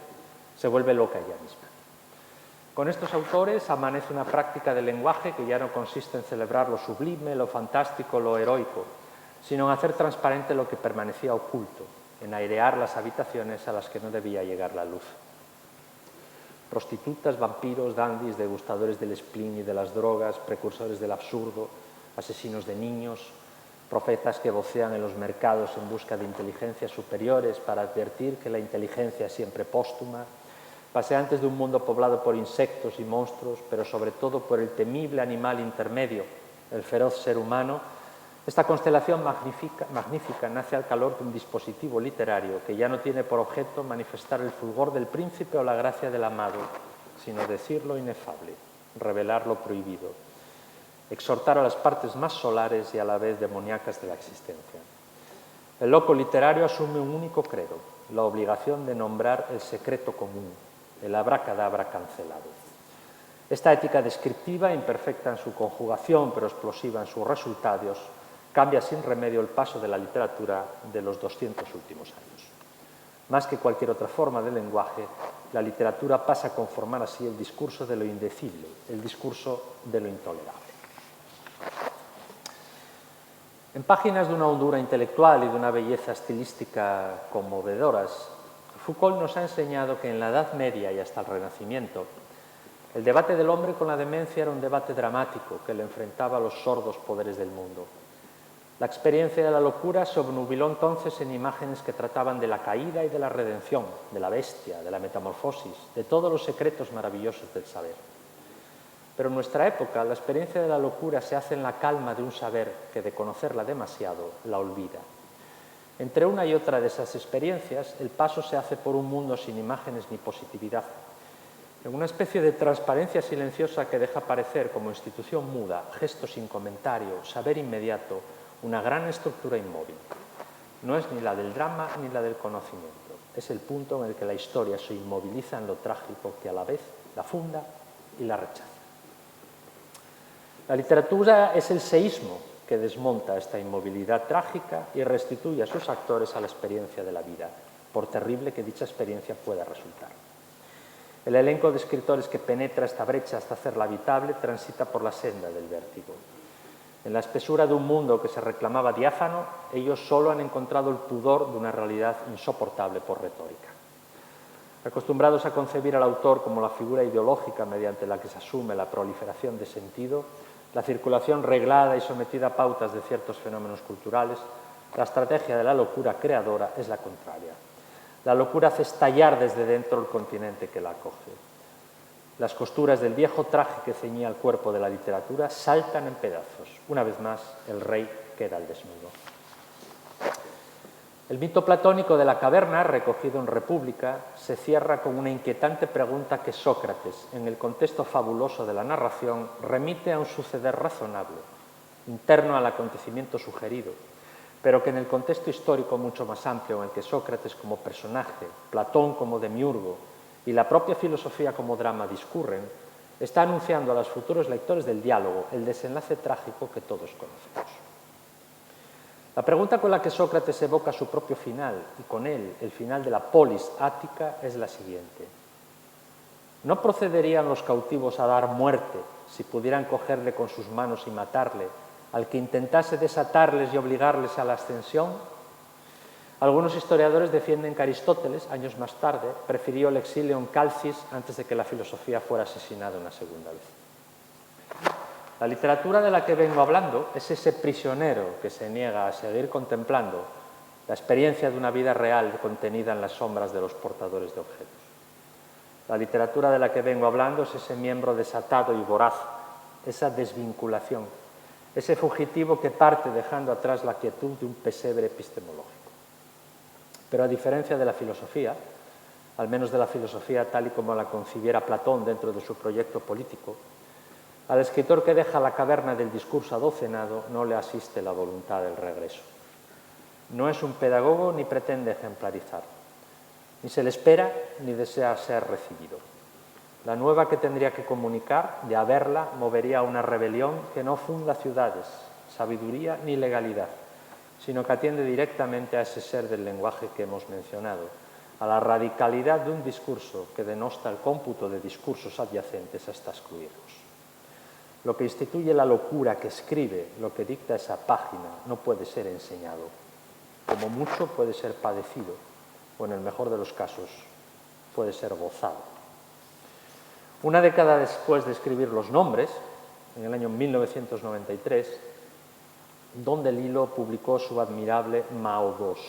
se vuelve loca ella misma. Con estos autores amanece una práctica del lenguaje que ya no consiste en celebrar lo sublime, lo fantástico, lo heroico, sino en hacer transparente lo que permanecía oculto, en airear las habitaciones a las que no debía llegar la luz. Prostitutas, vampiros, dandis, degustadores del spleen y de las drogas, precursores del absurdo, asesinos de niños, profetas que vocean en los mercados en busca de inteligencias superiores para advertir que la inteligencia es siempre póstuma, paseantes de un mundo poblado por insectos y monstruos, pero sobre todo por el temible animal intermedio, el feroz ser humano. Esta constelación magnífica nace al calor de un dispositivo literario que ya no tiene por objeto manifestar el fulgor del príncipe o la gracia del amado, sino decir lo inefable, revelar lo prohibido, exhortar a las partes más solares y a la vez demoníacas de la existencia. El loco literario asume un único credo, la obligación de nombrar el secreto común, el abracadabra cancelado. Esta ética descriptiva, imperfecta en su conjugación pero explosiva en sus resultados, cambia sin remedio el paso de la literatura de los 200 últimos años. Más que cualquier otra forma de lenguaje, la literatura pasa a conformar así el discurso de lo indecible, el discurso de lo intolerable. En páginas de una hondura intelectual y de una belleza estilística conmovedoras, Foucault nos ha enseñado que en la Edad Media y hasta el Renacimiento, el debate del hombre con la demencia era un debate dramático que le enfrentaba a los sordos poderes del mundo. La experiencia de la locura se obnubiló entonces en imágenes que trataban de la caída y de la redención, de la bestia, de la metamorfosis, de todos los secretos maravillosos del saber. Pero en nuestra época, la experiencia de la locura se hace en la calma de un saber que, de conocerla demasiado, la olvida. Entre una y otra de esas experiencias, el paso se hace por un mundo sin imágenes ni positividad, en una especie de transparencia silenciosa que deja aparecer como institución muda, gesto sin comentario, saber inmediato, una gran estructura inmóvil. No es ni la del drama ni la del conocimiento, es el punto en el que la historia se inmoviliza en lo trágico que a la vez la funda y la rechaza. La literatura es el seísmo que desmonta esta inmovilidad trágica y restituye a sus actores a la experiencia de la vida, por terrible que dicha experiencia pueda resultar. El elenco de escritores que penetra esta brecha hasta hacerla habitable transita por la senda del vértigo. En la espesura de un mundo que se reclamaba diáfano, ellos solo han encontrado el pudor de una realidad insoportable por retórica. Acostumbrados a concebir al autor como la figura ideológica mediante la que se asume la proliferación de sentido, la circulación reglada y sometida a pautas de ciertos fenómenos culturales, la estrategia de la locura creadora es la contraria. La locura hace estallar desde dentro el continente que la acoge. Las costuras del viejo traje que ceñía el cuerpo de la literatura saltan en pedazos. Una vez más, el rey queda al desnudo. El mito platónico de la caverna, recogido en República, se cierra con una inquietante pregunta que Sócrates, en el contexto fabuloso de la narración, remite a un suceder razonable, interno al acontecimiento sugerido, pero que en el contexto histórico mucho más amplio en el que Sócrates como personaje, Platón como demiurgo y la propia filosofía como drama discurren, está anunciando a los futuros lectores del diálogo el desenlace trágico que todos conocemos. La pregunta con la que Sócrates evoca su propio final y con él el final de la polis ática es la siguiente. ¿No procederían los cautivos a dar muerte si pudieran cogerle con sus manos y matarle al que intentase desatarles y obligarles a la ascensión? Algunos historiadores defienden que Aristóteles, años más tarde, prefirió el exilio en Calcis antes de que la filosofía fuera asesinada una segunda vez. La literatura de la que vengo hablando es ese prisionero que se niega a seguir contemplando la experiencia de una vida real contenida en las sombras de los portadores de objetos. La literatura de la que vengo hablando es ese miembro desatado y voraz, esa desvinculación, ese fugitivo que parte dejando atrás la quietud de un pesebre epistemológico. Pero a diferencia de la filosofía, al menos de la filosofía tal y como la concibiera Platón dentro de su proyecto político, al escritor que deja la caverna del discurso adocenado no le asiste la voluntad del regreso. No es un pedagogo ni pretende ejemplarizar. Ni se le espera ni desea ser recibido. La nueva que tendría que comunicar, de haberla, movería a una rebelión que no funda ciudades, sabiduría ni legalidad, sino que atiende directamente a ese ser del lenguaje que hemos mencionado, a la radicalidad de un discurso que denosta el cómputo de discursos adyacentes hasta excluirlos. Lo que instituye la locura que escribe, lo que dicta esa página, no puede ser enseñado. Como mucho puede ser padecido, o en el mejor de los casos, puede ser gozado. Una década después de escribir Los Nombres, en el año 1993, Don DeLillo publicó su admirable Mao II.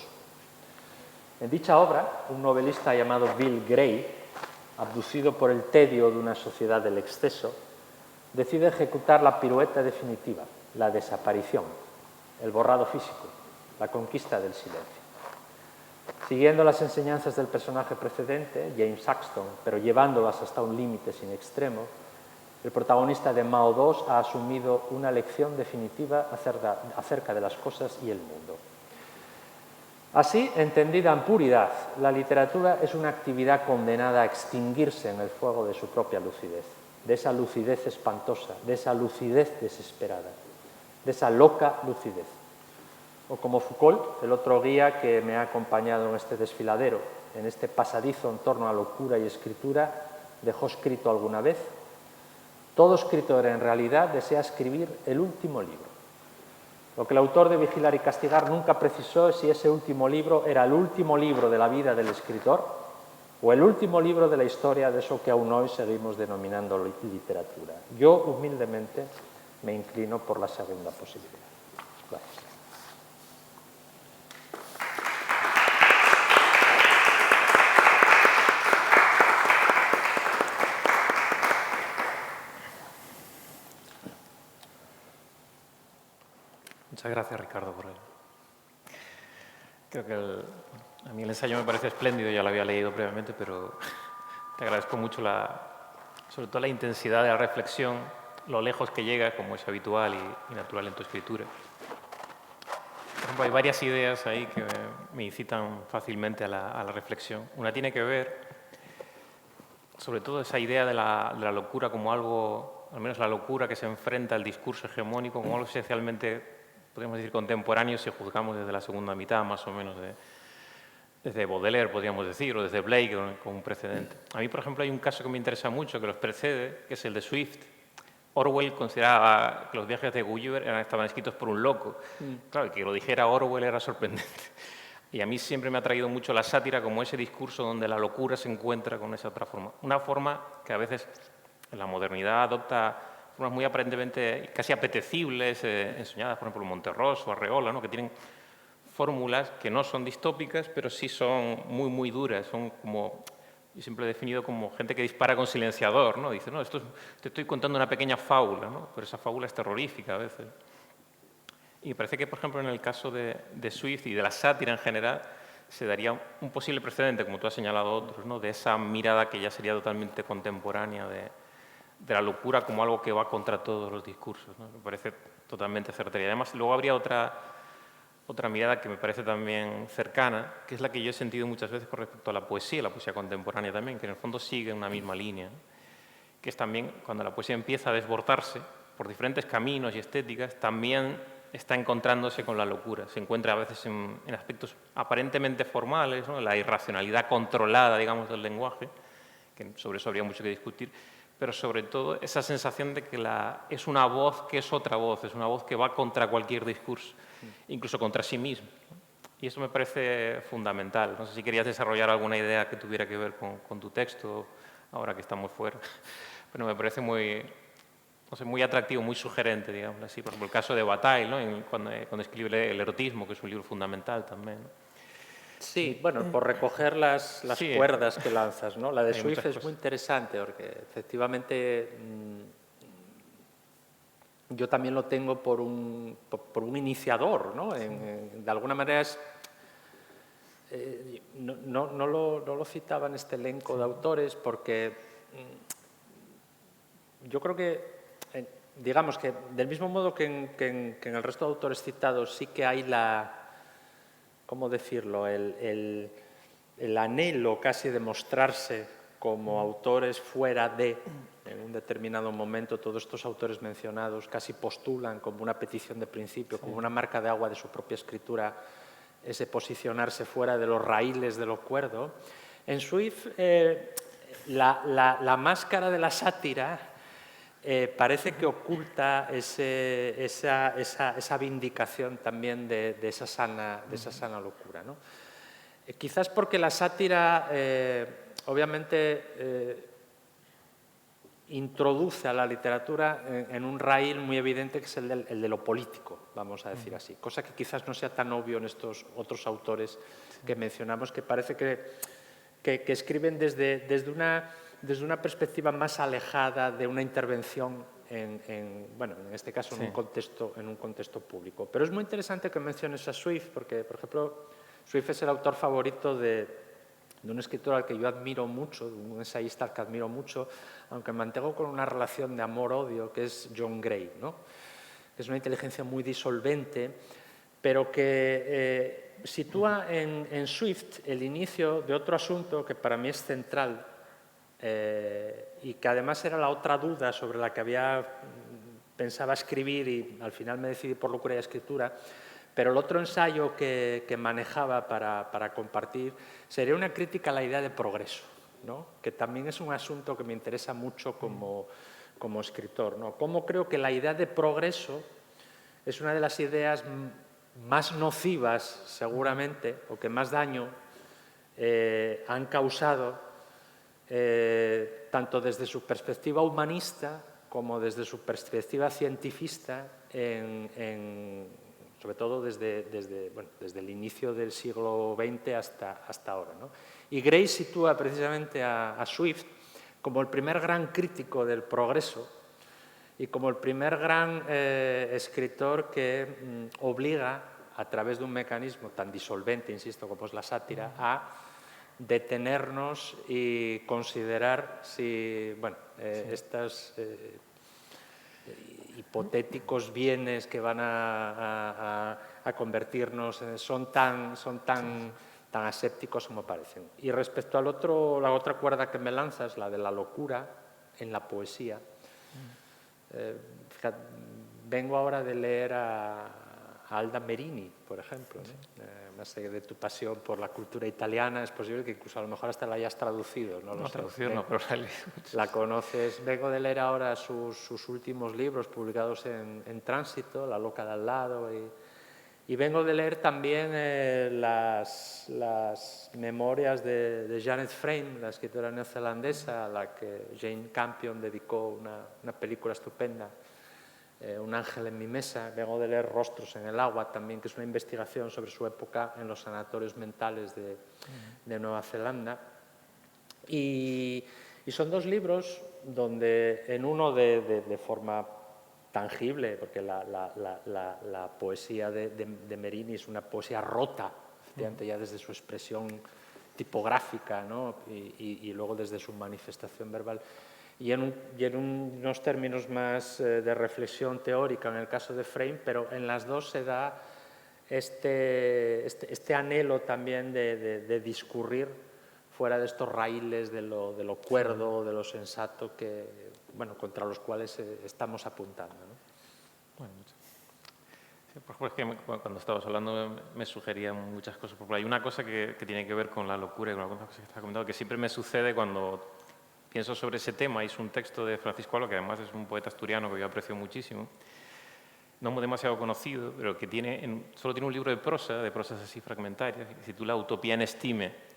En dicha obra, un novelista llamado Bill Gray, abducido por el tedio de una sociedad del exceso, decide ejecutar la pirueta definitiva, la desaparición, el borrado físico, la conquista del silencio. Siguiendo las enseñanzas del personaje precedente, James Saxton, pero llevándolas hasta un límite sin extremo, el protagonista de Mao II ha asumido una lección definitiva acerca de las cosas y el mundo. Así, entendida en puridad, la literatura es una actividad condenada a extinguirse en el fuego de su propia lucidez, de esa lucidez espantosa, de esa lucidez desesperada, de esa loca lucidez. O como Foucault, el otro guía que me ha acompañado en este desfiladero, en este pasadizo en torno a locura y escritura, dejó escrito alguna vez: todo escritor en realidad desea escribir el último libro. Lo que el autor de Vigilar y Castigar nunca precisó es si ese último libro era el último libro de la vida del escritor o el último libro de la historia de eso que aún hoy seguimos denominando literatura. Yo, humildemente, me inclino por la segunda posibilidad. Gracias. Muchas gracias, Ricardo, por él. Creo que a mí el ensayo me parece espléndido, ya lo había leído previamente, pero te agradezco mucho sobre todo la intensidad de la reflexión, lo lejos que llega, como es habitual y natural en tu escritura. Por ejemplo, hay varias ideas ahí que me incitan fácilmente a la reflexión. Una tiene que ver, sobre todo, esa idea de la locura como algo, al menos la locura que se enfrenta al discurso hegemónico, como algo esencialmente, podríamos decir, contemporáneo, si juzgamos desde la segunda mitad, más o menos, desde Baudelaire, podríamos decir, o desde Blake, con un precedente. A mí, por ejemplo, hay un caso que me interesa mucho, que los precede, que es el de Swift. Orwell consideraba que los viajes de Gulliver estaban escritos por un loco. Claro, que lo dijera Orwell era sorprendente. Y a mí siempre me ha traído mucho la sátira como ese discurso donde la locura se encuentra con esa otra forma. Una forma que a veces en la modernidad adopta formas muy aparentemente casi apetecibles, enseñadas por ejemplo Monterros o Arreola, ¿no? Que tienen fórmulas que no son distópicas, pero sí son muy, muy duras. Son como, yo siempre he definido como gente que dispara con silenciador, ¿no? Dice, no, te estoy contando una pequeña fábula, ¿no? Pero esa fábula es terrorífica a veces. Y me parece que, por ejemplo, en el caso de Swift y de la sátira en general, se daría un posible precedente, como tú has señalado otros, ¿no? De esa mirada que ya sería totalmente contemporánea de la locura como algo que va contra todos los discursos, ¿no? Me parece totalmente certera. Y además, luego habría otra mirada que me parece también cercana, que es la que yo he sentido muchas veces con respecto a la poesía contemporánea también, que en el fondo sigue una misma línea, ¿no? Que es también cuando la poesía empieza a desbordarse por diferentes caminos y estéticas, también está encontrándose con la locura. Se encuentra a veces en aspectos aparentemente formales, ¿no? La irracionalidad controlada, digamos, del lenguaje, que sobre eso habría mucho que discutir, pero sobre todo esa sensación de que es una voz que es otra voz, es una voz que va contra cualquier discurso, incluso contra sí mismo. Y eso me parece fundamental. No sé si querías desarrollar alguna idea que tuviera que ver con tu texto, ahora que estamos fuera, pero me parece muy atractivo, muy sugerente, digamos así. Por ejemplo, el caso de Bataille, ¿no? Cuando escribe El erotismo, que es un libro fundamental también, ¿no? Sí, bueno, por recoger las Sí, cuerdas que lanzas, ¿no? La de hay Swift muchas es cosas. muy interesante porque efectivamente yo también lo tengo por un iniciador, ¿no? De alguna manera es... no lo citaba en este elenco de autores porque yo creo que, digamos que del mismo modo que en el resto de autores citados sí que hay ¿cómo decirlo?, el anhelo casi de mostrarse como autores fuera de, en un determinado momento, todos estos autores mencionados casi postulan como una petición de principio, como una marca de agua de su propia escritura, ese posicionarse fuera de los raíles de lo cuerdo. En Swift, la máscara de la sátira parece que oculta esa vindicación también de esa sana locura, ¿no? Quizás porque la sátira, obviamente, introduce a la literatura en un raíl muy evidente que es el de lo político, vamos a decir así, cosa que quizás no sea tan obvio en estos otros autores que mencionamos, que parece que escriben desde una perspectiva más alejada de una intervención bueno, en este caso en un contexto público. Pero es muy interesante que menciones a Swift, porque, por ejemplo, Swift es el autor favorito de un escritor al que yo admiro mucho, de un ensayista al que admiro mucho, aunque mantengo con una relación de amor-odio, que es John Gray, ¿no? Que es una inteligencia muy disolvente, pero que sitúa en Swift el inicio de otro asunto que para mí es central y que además era la otra duda sobre la que pensaba escribir y al final me decidí por locura y escritura. Pero el otro ensayo que manejaba para compartir sería una crítica a la idea de progreso, ¿no? Que también es un asunto que me interesa mucho como escritor, ¿no? Cómo creo que la idea de progreso es una de las ideas más nocivas, seguramente, o que más daño han causado, tanto desde su perspectiva humanista como desde su perspectiva cientifista sobre todo desde el inicio del siglo XX hasta ahora, ¿no? Y Gray sitúa precisamente a Swift como el primer gran crítico del progreso y como el primer gran escritor que obliga, a través de un mecanismo tan disolvente, insisto, como es la sátira, a detenernos y considerar si estas hipotéticos bienes que van a convertirnos son tan asépticos como parecen. Y respecto a la otra cuerda que me lanzas, la de la locura en la poesía, fíjate, vengo ahora de leer a Alda Merini, por ejemplo, ¿no? No sé, de tu pasión por la cultura italiana, es posible que incluso a lo mejor hasta la hayas traducido, no lo sé. Traducido no, pero la conoces. Vengo de leer ahora sus últimos libros publicados en Tránsito, La loca de al lado, y vengo de leer también las memorias de Janet Frame, la escritora neozelandesa, a la que Jane Campion dedicó una película estupenda, Un ángel en mi mesa. Vengo de leer Rostros en el agua también, que es una investigación sobre su época en los sanatorios mentales de Nueva Zelanda. Y son dos libros donde en uno de forma tangible, porque la poesía de Merini es una poesía rota, efectivamente, ya desde su expresión tipográfica, ¿no? y luego desde su manifestación verbal. Y en unos términos más de reflexión teórica en el caso de Frame, pero en las dos se da este anhelo también de discurrir fuera de estos raíles de lo cuerdo, de lo sensato, contra los cuales estamos apuntando, ¿no? Bueno, sí, por ejemplo, es que cuando estabas hablando me sugerían muchas cosas. Porque hay una cosa que tiene que ver con la locura y con algunas cosas que estás comentando, que siempre me sucede cuando pienso sobre ese tema. Es un texto de Francisco Alba, que además es un poeta asturiano que yo aprecio muchísimo, no demasiado conocido, pero que solo tiene un libro de prosas así fragmentarias, que se titula Utopía en Estime.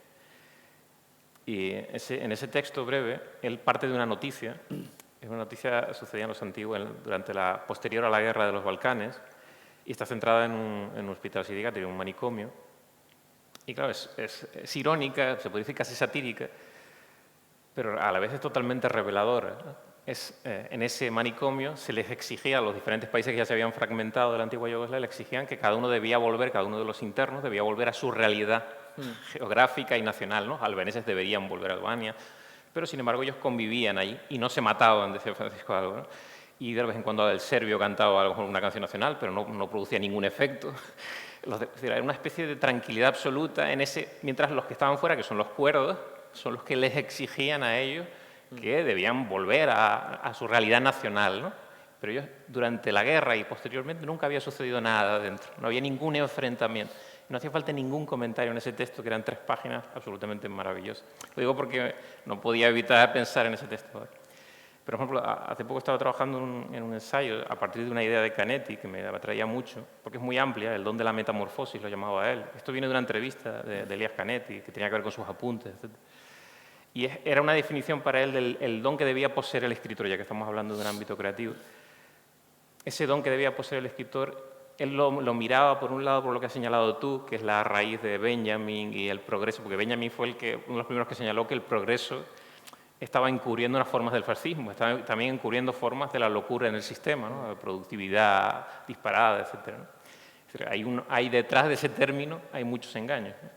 Y en ese texto breve, él parte de una noticia. Es una noticia sucedida en los antiguos, posterior a la guerra de los Balcanes, y está centrada en un hospital psiquiátrico, un manicomio. Y claro, es irónica, se puede decir casi satírica, pero a la vez es totalmente reveladora, ¿no? En ese manicomio se les exigía a los diferentes países que ya se habían fragmentado de la antigua Yugoslavia, le exigían que cada uno cada uno de los internos debía volver a su realidad geográfica y nacional, ¿no? Albaneses deberían volver a Albania, pero sin embargo ellos convivían allí y no se mataban, decía Francisco Alba, ¿no? Y de vez en cuando el serbio cantaba a lo mejor una canción nacional, pero no producía ningún efecto. Es decir, era una especie de tranquilidad absoluta mientras los que estaban fuera, que son los cuerdos, son los que les exigían a ellos que debían volver a su realidad nacional, ¿no? Pero ellos, durante la guerra y posteriormente, nunca había sucedido nada dentro, no había ningún enfrentamiento. No hacía falta ningún comentario en ese texto, que eran 3 páginas absolutamente maravillosas. Lo digo porque no podía evitar pensar en ese texto. Por ejemplo, hace poco estaba trabajando en un ensayo a partir de una idea de Canetti que me atraía mucho, porque es muy amplia, el don de la metamorfosis lo llamaba él. Esto viene de una entrevista de Elias Canetti, que tenía que ver con sus apuntes, etc. Y era una definición para él del don que debía poseer el escritor, ya que estamos hablando de un ámbito creativo. Ese don que debía poseer el escritor, él lo miraba, por un lado, por lo que has señalado tú, que es la raíz de Benjamin y el progreso, porque Benjamin fue uno de los primeros que señaló que el progreso estaba encubriendo unas formas del fascismo, estaba también encubriendo formas de la locura en el sistema, ¿no? De productividad disparada, etc., ¿no? Es decir, hay detrás de ese término hay muchos engaños, ¿no?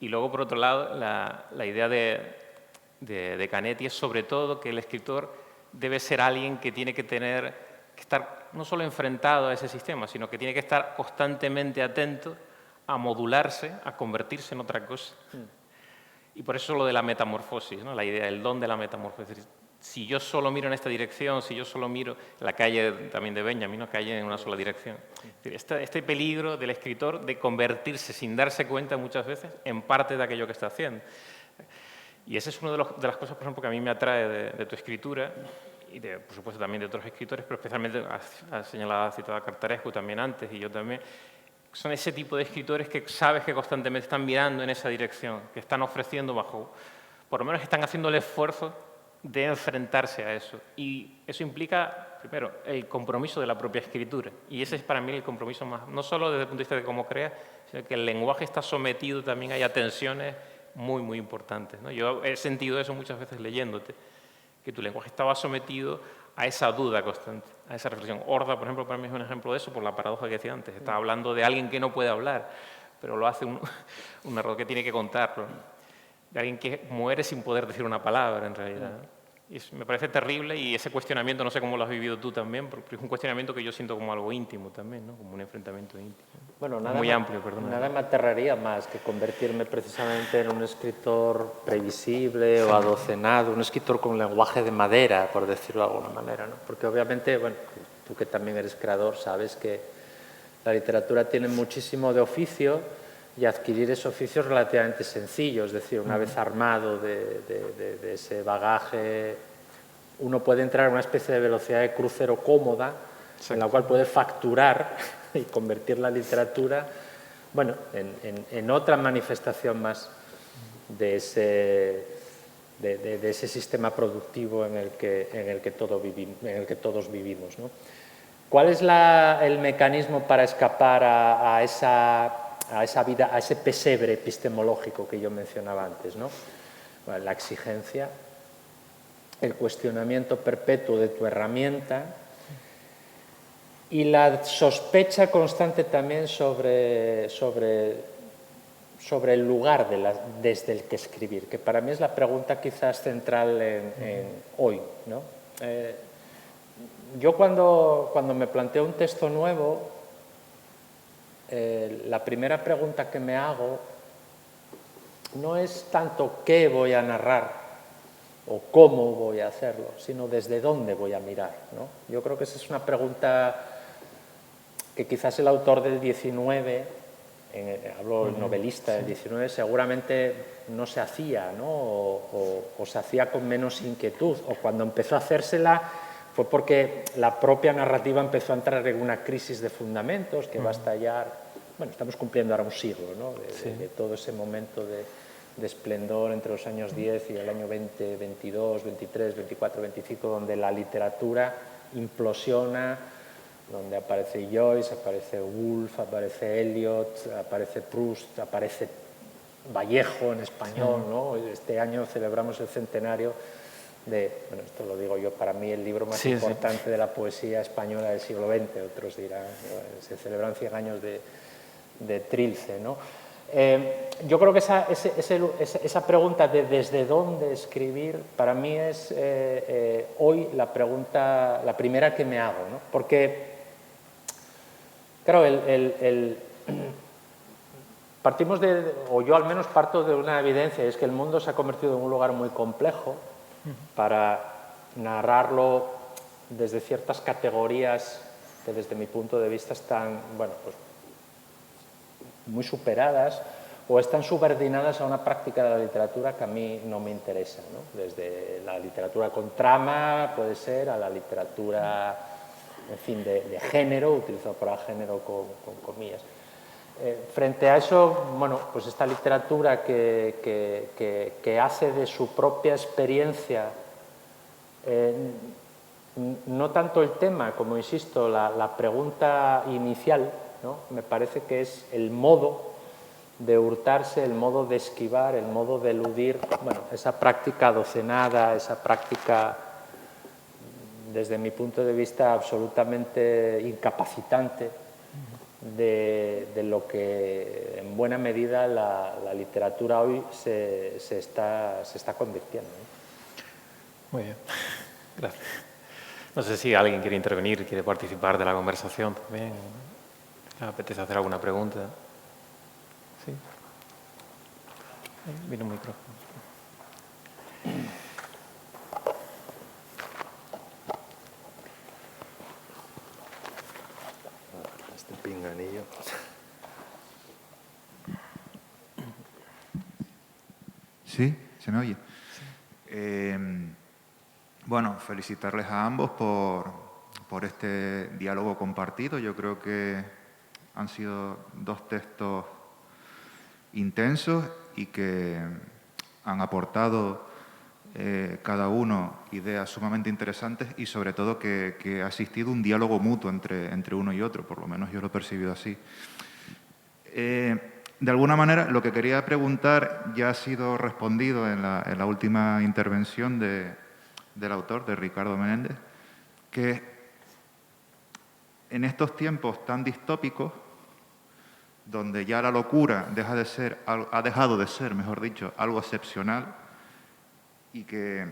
Y luego, por otro lado, la idea de Canetti es sobre todo que el escritor debe ser alguien que tiene que estar no solo enfrentado a ese sistema, sino que tiene que estar constantemente atento a modularse, a convertirse en otra cosa. Y por eso lo de la metamorfosis, ¿no? La idea, el don de la metamorfosis. Es decir, si yo solo miro en esta dirección, si yo solo miro la calle también de Benjamin, ¿no? Calle en una sola dirección. Es decir, este peligro del escritor de convertirse sin darse cuenta muchas veces en parte de aquello que está haciendo. Y esa es una de las cosas, por ejemplo, que a mí me atrae de tu escritura y, por supuesto, también de otros escritores, pero especialmente has señalado, has citado a Cartarescu también antes y yo también. Son ese tipo de escritores que sabes que constantemente están mirando en esa dirección, que están ofreciendo por lo menos están haciendo el esfuerzo de enfrentarse a eso. Y eso implica, primero, el compromiso de la propia escritura. Y ese es para mí el compromiso más, no solo desde el punto de vista de cómo crea, sino que el lenguaje está sometido también a tensiones muy, muy importantes, ¿no? Yo he sentido eso muchas veces leyéndote, que tu lenguaje estaba sometido a esa duda constante, a esa reflexión. Horda, por ejemplo, para mí es un ejemplo de eso, por la paradoja que decía antes. Está hablando de alguien que no puede hablar, pero lo hace un narrador que tiene que contarlo, ¿no? De alguien que muere sin poder decir una palabra, en realidad, ¿no? Y me parece terrible, y ese cuestionamiento, no sé cómo lo has vivido tú también, porque es un cuestionamiento que yo siento como algo íntimo también, ¿no? Como un enfrentamiento íntimo. Bueno, muy amplio, perdón. Nada me aterraría más que convertirme precisamente en un escritor previsible o adocenado, un escritor con lenguaje de madera, por decirlo de alguna manera, ¿no? Porque obviamente, bueno, tú que también eres creador, sabes que la literatura tiene muchísimo de oficio y adquirir ese oficio es relativamente sencillo, es decir, una vez armado de ese bagaje, uno puede entrar en una especie de velocidad de crucero cómoda, en la cual puede facturar y convertir la literatura, bueno, en otra manifestación más de ese sistema productivo en el que todos vivimos, ¿no? ¿Cuál es el mecanismo para escapar a esa vida, a ese pesebre epistemológico que yo mencionaba antes, ¿no? Bueno, la exigencia, el cuestionamiento perpetuo de tu herramienta y la sospecha constante también sobre el lugar desde el que escribir, que para mí es la pregunta quizás central en hoy, ¿no? Yo cuando me planteo un texto nuevo, la primera pregunta que me hago no es tanto qué voy a narrar o cómo voy a hacerlo, sino desde dónde voy a mirar, ¿no? Yo creo que esa es una pregunta que quizás el autor del 19, hablo el novelista del 19, seguramente no se hacía, ¿no? O se hacía con menos inquietud, o cuando empezó a hacérsela fue porque la propia narrativa empezó a entrar en una crisis de fundamentos que va a estallar. Bueno, estamos cumpliendo ahora un siglo, ¿no? de todo ese momento de esplendor entre los años 10 y el año 20, 22, 23, 24, 25, donde la literatura implosiona, donde aparece Joyce, aparece Woolf, aparece Eliot, aparece Proust, aparece Vallejo en español, ¿no? Este año celebramos el centenario bueno, esto lo digo yo, para mí el libro más importante de la poesía española del siglo XX, otros dirán, se celebran 100 años de Trilce, ¿no? Yo creo que esa pregunta de desde dónde escribir, para mí es hoy la primera que me hago, ¿no? Porque, claro, partimos o yo al menos parto de una evidencia, y es que el mundo se ha convertido en un lugar muy complejo para narrarlo desde ciertas categorías que desde mi punto de vista están, bueno, pues muy superadas o están subordinadas a una práctica de la literatura que a mí no me interesa, ¿no? Desde la literatura con trama, puede ser, a la literatura, en fin, de género, utilizado por el género con comillas. Frente a eso, bueno, pues esta literatura que hace de su propia experiencia no tanto el tema, como insisto, la pregunta inicial, ¿no? Me parece que es el modo de hurtarse, el modo de esquivar, el modo de eludir, bueno, esa práctica docenada, esa práctica, desde mi punto de vista, absolutamente incapacitante de lo que en buena medida la literatura hoy se está convirtiendo, ¿no? Muy bien, gracias. No sé si alguien quiere intervenir, quiere participar de la conversación también. ¿Le apetece hacer alguna pregunta? Sí. Viene un micrófono. Este pinganillo. ¿Sí? ¿Se me oye? Sí. Bueno, felicitarles a ambos por este diálogo compartido. Yo creo que han sido dos textos intensos y que han aportado cada uno ideas sumamente interesantes y sobre todo que ha existido un diálogo mutuo entre uno y otro, por lo menos yo lo he percibido así. De alguna manera, lo que quería preguntar ya ha sido respondido en la última intervención del autor, de Ricardo Menéndez, que en estos tiempos tan distópicos, donde ya la locura ha dejado de ser, mejor dicho, algo excepcional y que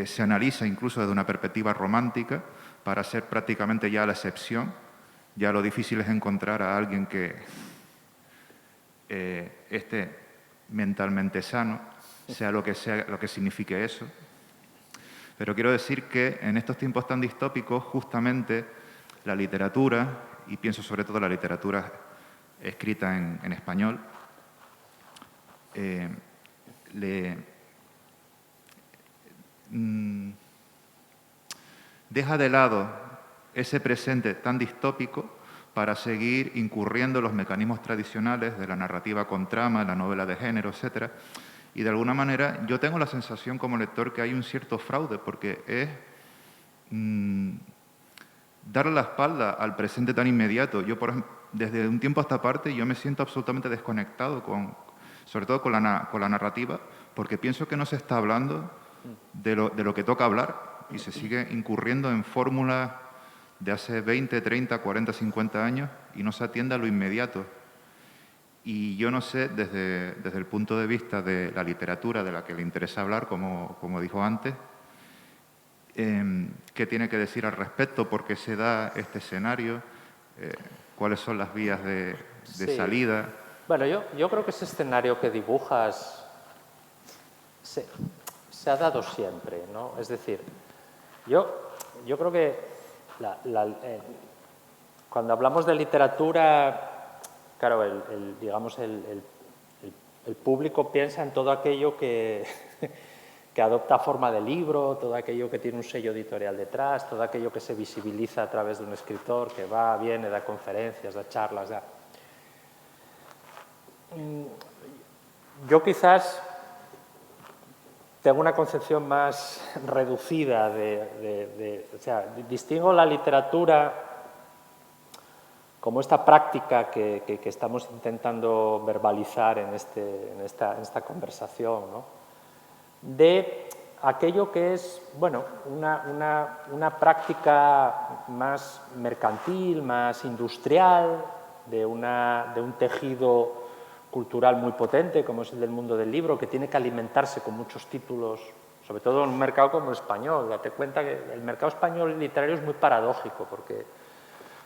se analiza incluso desde una perspectiva romántica para ser prácticamente ya la excepción, ya lo difícil es encontrar a alguien que esté mentalmente sano, sea lo que signifique eso. Pero quiero decir que en estos tiempos tan distópicos, justamente la literatura, y pienso sobre todo la literatura escrita en español, deja de lado ese presente tan distópico para seguir incurriendo en los mecanismos tradicionales de la narrativa con trama, la novela de género, etc. Y de alguna manera yo tengo la sensación como lector que hay un cierto fraude, porque es darle la espalda al presente tan inmediato. Yo, por ejemplo, desde un tiempo a esta parte, yo me siento absolutamente desconectado, sobre todo con la narrativa, porque pienso que no se está hablando de lo que toca hablar y se sigue incurriendo en fórmulas de hace 20, 30, 40, 50 años y no se atiende a lo inmediato. Y yo no sé, desde el punto de vista de la literatura de la que le interesa hablar, como dijo antes, qué tiene que decir al respecto, por qué se da este escenario, cuáles son las vías de salida. Bueno, yo creo que ese escenario que dibujas se ha dado siempre, ¿no? Es decir, yo creo que cuando hablamos de literatura, claro, digamos el público piensa en todo aquello que adopta forma de libro, todo aquello que tiene un sello editorial detrás, todo aquello que se visibiliza a través de un escritor que va, viene, da conferencias, da charlas. Yo quizás tengo una concepción más reducida o sea, distingo la literatura como esta práctica que estamos intentando verbalizar en esta conversación, ¿no? De aquello que es, bueno, una práctica más mercantil, más industrial, de un tejido cultural muy potente, como es el del mundo del libro, que tiene que alimentarse con muchos títulos, sobre todo en un mercado como el español. Date cuenta que el mercado español literario es muy paradójico, porque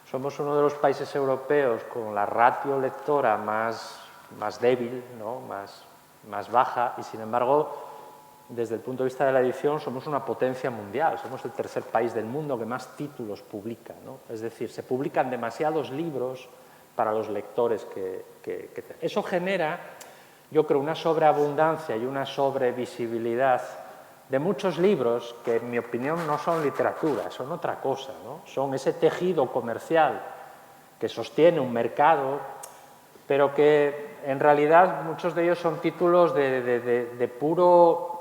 Somos uno de los países europeos con la ratio lectora más débil, ¿no? más baja, y sin embargo, desde el punto de vista de la edición, somos una potencia mundial, somos el tercer país del mundo que más títulos publica, ¿no? Es decir, se publican demasiados libros para los lectores Eso genera, yo creo, una sobreabundancia y una sobrevisibilidad de muchos libros que, en mi opinión, no son literatura, son otra cosa, ¿no? Son ese tejido comercial que sostiene un mercado, pero que en realidad muchos de ellos son títulos de puro...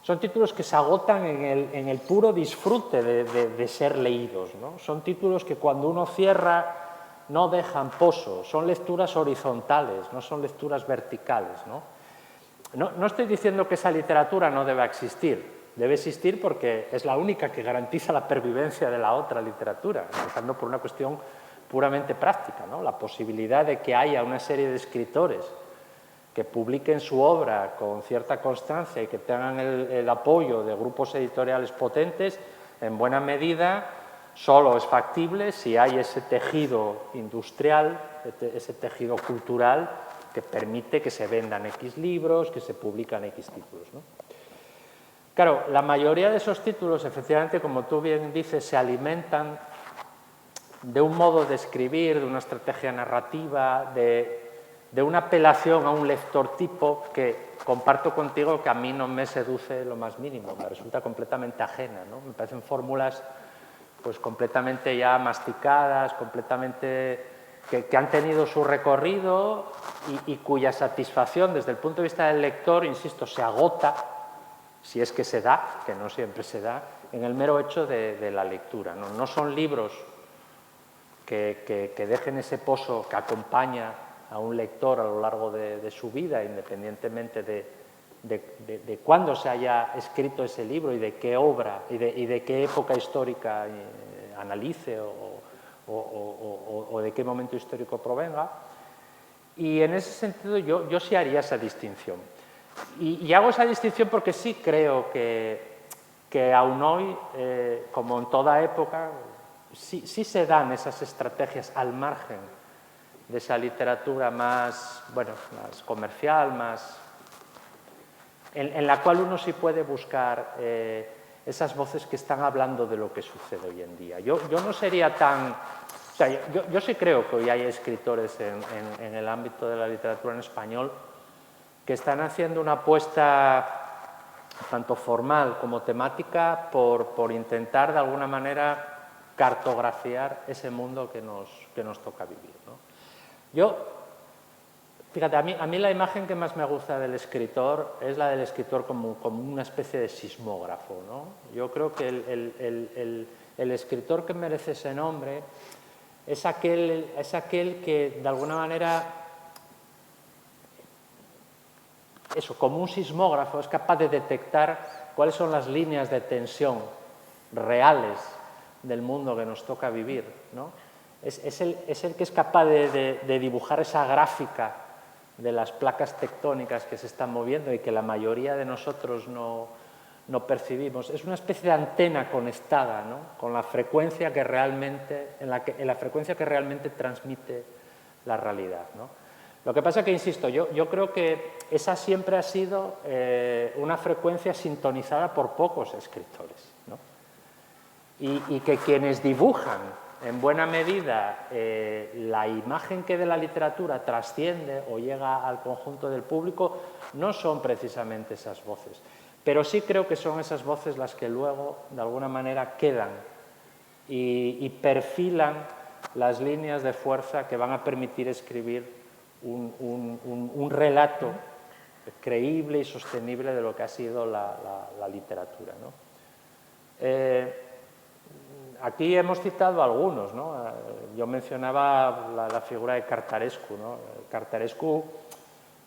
Son títulos que se agotan en el puro disfrute de ser leídos, ¿no? Son títulos que cuando uno cierra no dejan pozo, son lecturas horizontales, no son lecturas verticales, ¿no? No estoy diciendo que esa literatura no deba existir, debe existir porque es la única que garantiza la pervivencia de la otra literatura, empezando por una cuestión puramente práctica, ¿no? La posibilidad de que haya una serie de escritores que publiquen su obra con cierta constancia y que tengan el apoyo de grupos editoriales potentes, en buena medida solo es factible si hay ese tejido industrial, ese tejido cultural que permite que se vendan X libros, que se publican X títulos, ¿no? Claro, la mayoría de esos títulos, efectivamente, como tú bien dices, se alimentan de un modo de escribir, de una estrategia narrativa, de una apelación a un lector tipo que comparto contigo que a mí no me seduce lo más mínimo, me resulta completamente ajena, ¿no? Me parecen fórmulas pues completamente ya masticadas, completamente que han tenido su recorrido y cuya satisfacción desde el punto de vista del lector, insisto, se agota, si es que se da, que no siempre se da, en el mero hecho de la lectura, ¿no? No son libros que dejen ese pozo que acompaña a un lector a lo largo de su vida, independientemente de cuándo se haya escrito ese libro y de qué obra y de qué época histórica analice o de qué momento histórico provenga. Y en ese sentido yo sí haría esa distinción. Y hago esa distinción porque sí creo que aún hoy, como en toda época, sí se dan esas estrategias al margen de esa literatura más, bueno, más comercial, más en la cual uno sí puede buscar esas voces que están hablando de lo que sucede hoy en día. Yo no sería tan... O sea, yo sí creo que hoy hay escritores en el ámbito de la literatura en español que están haciendo una apuesta tanto formal como temática por intentar de alguna manera cartografiar ese mundo que nos toca vivir, ¿no? Fíjate, a mí la imagen que más me gusta del escritor es la del escritor como una especie de sismógrafo, ¿no? Yo creo que el escritor que merece ese nombre es aquel que de alguna manera, eso, como un sismógrafo, es capaz de detectar cuáles son las líneas de tensión reales del mundo que nos toca vivir, ¿no? Es el que es capaz de dibujar esa gráfica de las placas tectónicas que se están moviendo y que la mayoría de nosotros no percibimos. Es una especie de antena conectada, ¿no? Con la frecuencia que realmente, en la frecuencia que realmente transmite la realidad, ¿no? Lo que pasa es que, insisto, yo creo que esa siempre ha sido una frecuencia sintonizada por pocos escritores, ¿no? Y que quienes dibujan en buena medida la imagen que de la literatura trasciende o llega al conjunto del público no son precisamente esas voces, pero sí creo que son esas voces las que luego de alguna manera quedan y perfilan las líneas de fuerza que van a permitir escribir un relato creíble y sostenible de lo que ha sido la literatura, ¿no? Aquí hemos citado algunos, ¿no? Yo mencionaba la figura de Cartarescu, ¿no? Cartarescu,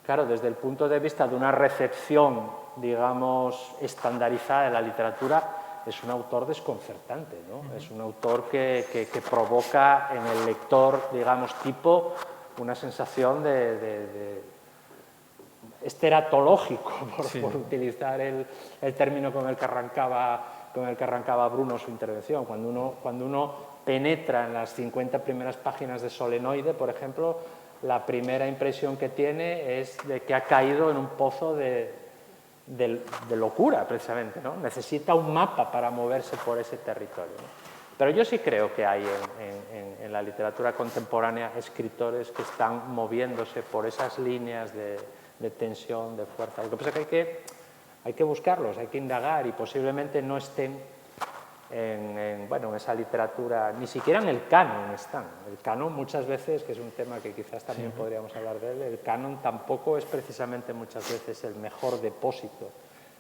claro, desde el punto de vista de una recepción, digamos, estandarizada de la literatura, es un autor desconcertante, ¿no? Es un autor que provoca en el lector, digamos, tipo, una sensación esteratológico, por utilizar el término con el que arrancaba Bruno su intervención. Cuando uno penetra en las 50 primeras páginas de Solenoide, por ejemplo, la primera impresión que tiene es de que ha caído en un pozo de locura, precisamente, ¿no? Necesita un mapa para moverse por ese territorio, ¿no? Pero yo sí creo que hay en la literatura contemporánea escritores que están moviéndose por esas líneas de tensión, de fuerza. Lo que pasa es que hay que buscarlos, hay que indagar y posiblemente no estén en esa literatura, ni siquiera en el canon están. El canon muchas veces, que es un tema que quizás también podríamos hablar de él, el canon tampoco es precisamente muchas veces el mejor depósito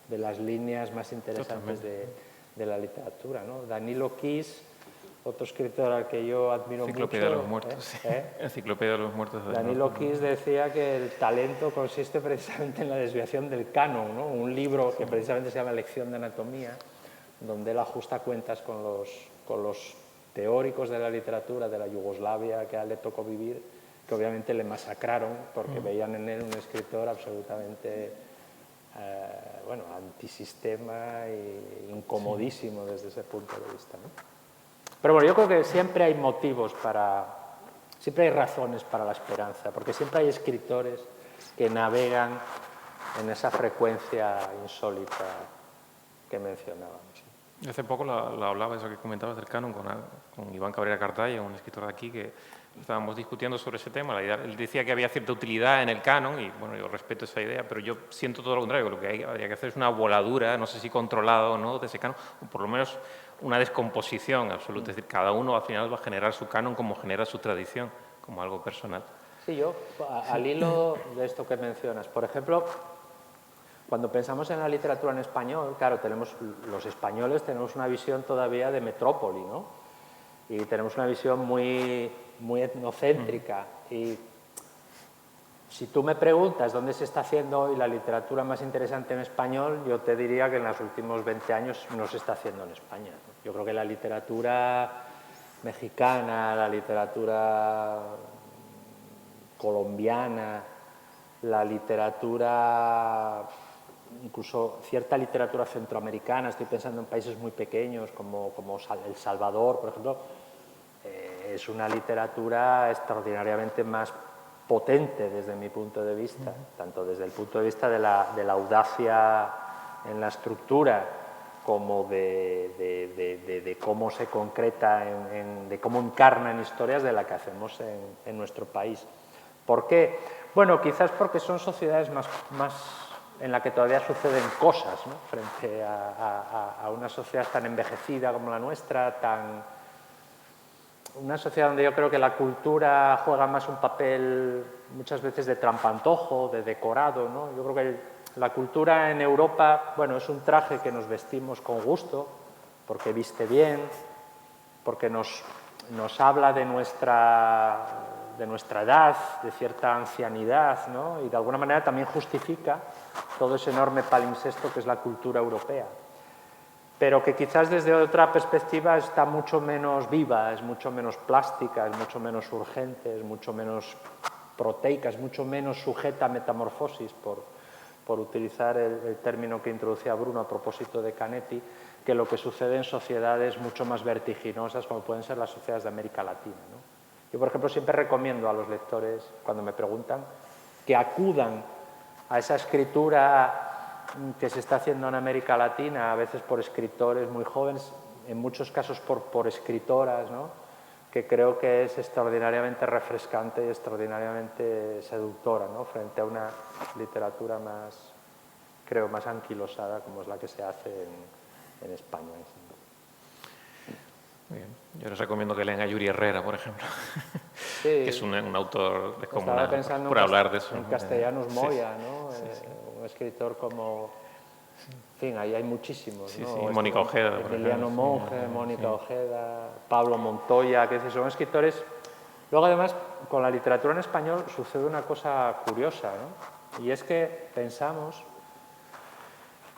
de las líneas más interesantes de la literatura, ¿no? Danilo Kiss, otro escritor al que yo admiro Enciclopedia mucho. de los muertos. Enciclopedia de los muertos. Danilo Kiss decía que el talento consiste precisamente en la desviación del canon, ¿no? Un libro que precisamente se llama Lección de Anatomía, donde él ajusta cuentas con los teóricos de la literatura de la Yugoslavia que a él le tocó vivir, que obviamente le masacraron porque veían en él un escritor absolutamente antisistema e incomodísimo desde ese punto de vista, ¿no? Pero bueno, yo creo que siempre hay motivos siempre hay razones para la esperanza, porque siempre hay escritores que navegan en esa frecuencia insólita que mencionábamos. Hace poco lo hablaba, eso que comentabas del canon, con Iván Cabrera Cartaya, un escritor de aquí, que estábamos discutiendo sobre ese tema. Él decía que había cierta utilidad en el canon, y bueno, yo respeto esa idea, pero yo siento todo lo contrario. Lo que habría que hacer es una voladura, no sé si controlada o no, de ese canon, o por lo menos una descomposición absoluta. Es decir, cada uno al final va a generar su canon como genera su tradición, como algo personal. Sí, yo, al hilo de esto que mencionas, por ejemplo, cuando pensamos en la literatura en español, claro, los españoles tenemos una visión todavía de metrópoli, ¿no? Y tenemos una visión muy etnocéntrica. Y si tú me preguntas dónde se está haciendo hoy la literatura más interesante en español, yo te diría que en los últimos 20 años no se está haciendo en España, ¿no? Yo creo que la literatura mexicana, la literatura colombiana, la literatura, incluso cierta literatura centroamericana, estoy pensando en países muy pequeños como El Salvador, por ejemplo, es una literatura extraordinariamente más potente desde mi punto de vista, tanto desde el punto de vista de la audacia en la estructura como de cómo se concreta, de cómo encarna en historias de la que hacemos en nuestro país. ¿Por qué? Bueno, quizás porque son sociedades más en las que todavía suceden cosas, ¿no? Frente a una sociedad tan envejecida como la nuestra, una sociedad donde yo creo que la cultura juega más un papel muchas veces de trampantojo, de decorado, ¿no? Yo creo que la cultura en Europa, bueno, es un traje que nos vestimos con gusto, porque viste bien, porque nos habla de nuestra edad, de cierta ancianidad, ¿no? Y de alguna manera también justifica todo ese enorme palimpsesto que es la cultura europea, pero que quizás desde otra perspectiva está mucho menos viva, es mucho menos plástica, es mucho menos urgente, es mucho menos proteica, es mucho menos sujeta a metamorfosis, por utilizar el término que introducía Bruno a propósito de Canetti, que lo que sucede en sociedades mucho más vertiginosas como pueden ser las sociedades de América Latina, ¿no? Yo, por ejemplo, siempre recomiendo a los lectores, cuando me preguntan, que acudan a esa escritura que se está haciendo en América Latina, a veces por escritores muy jóvenes, en muchos casos por escritoras, ¿no? Que creo que es extraordinariamente refrescante y extraordinariamente seductora, ¿no? Frente a una literatura más, creo, más anquilosada como es la que se hace en España. Muy bien. Yo les recomiendo que lean a Yuri Herrera, por ejemplo, Sí, que es un autor descomunal. estaba pensando por hablar de eso. en Castellanos Moya, Sí, ¿no? sí. Un escritor como... En fin, ahí hay muchísimos, Sí, ¿no? sí. Mónica Ojeda, por Emiliano ejemplo. Monge, Mónica Ojeda, Pablo Montoya, que son escritores... Luego, además, con la literatura en español sucede una cosa curiosa, ¿no? Y es que pensamos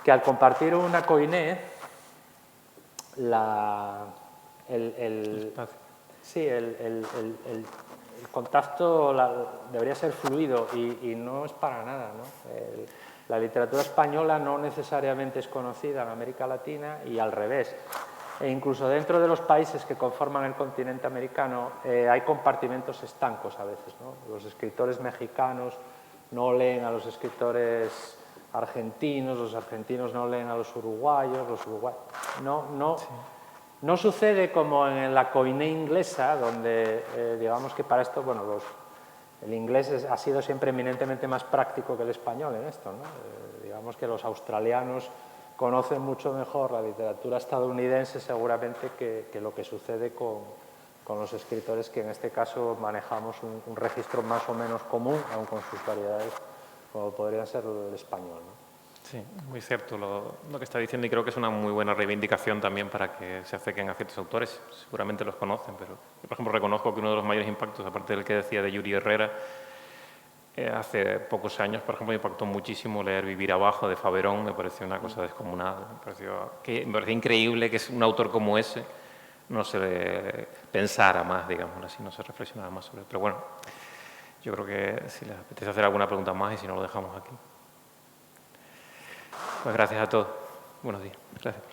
que al compartir una koiné, el contacto debería ser fluido y no es para nada, ¿no? La literatura española no necesariamente es conocida en América Latina y al revés. E incluso dentro de los países que conforman el continente americano hay compartimentos estancos a veces, ¿no? Los escritores mexicanos no leen a los escritores argentinos, los argentinos no leen a los uruguayos, no sucede como en la Koiné inglesa, donde digamos que para esto, bueno, el inglés ha sido siempre eminentemente más práctico que el español en esto, ¿no? Digamos que los australianos conocen mucho mejor la literatura estadounidense seguramente que lo que sucede con los escritores que en este caso manejamos un registro más o menos común, aun con sus variedades, como podría ser el español, ¿no? Sí, muy cierto lo que está diciendo y creo que es una muy buena reivindicación también para que se acerquen a ciertos autores. Seguramente los conocen, pero yo, por ejemplo, reconozco que uno de los mayores impactos, aparte del que decía de Yuri Herrera, hace pocos años, por ejemplo, me impactó muchísimo leer Vivir abajo de Faverón, me pareció una cosa descomunal, me pareció increíble que un autor como ese no se pensara más, digamos así, no se reflexionara más sobre él. Pero bueno, yo creo que si les apetece hacer alguna pregunta más y si no lo dejamos aquí. Pues gracias a todos. Buenos días. Gracias.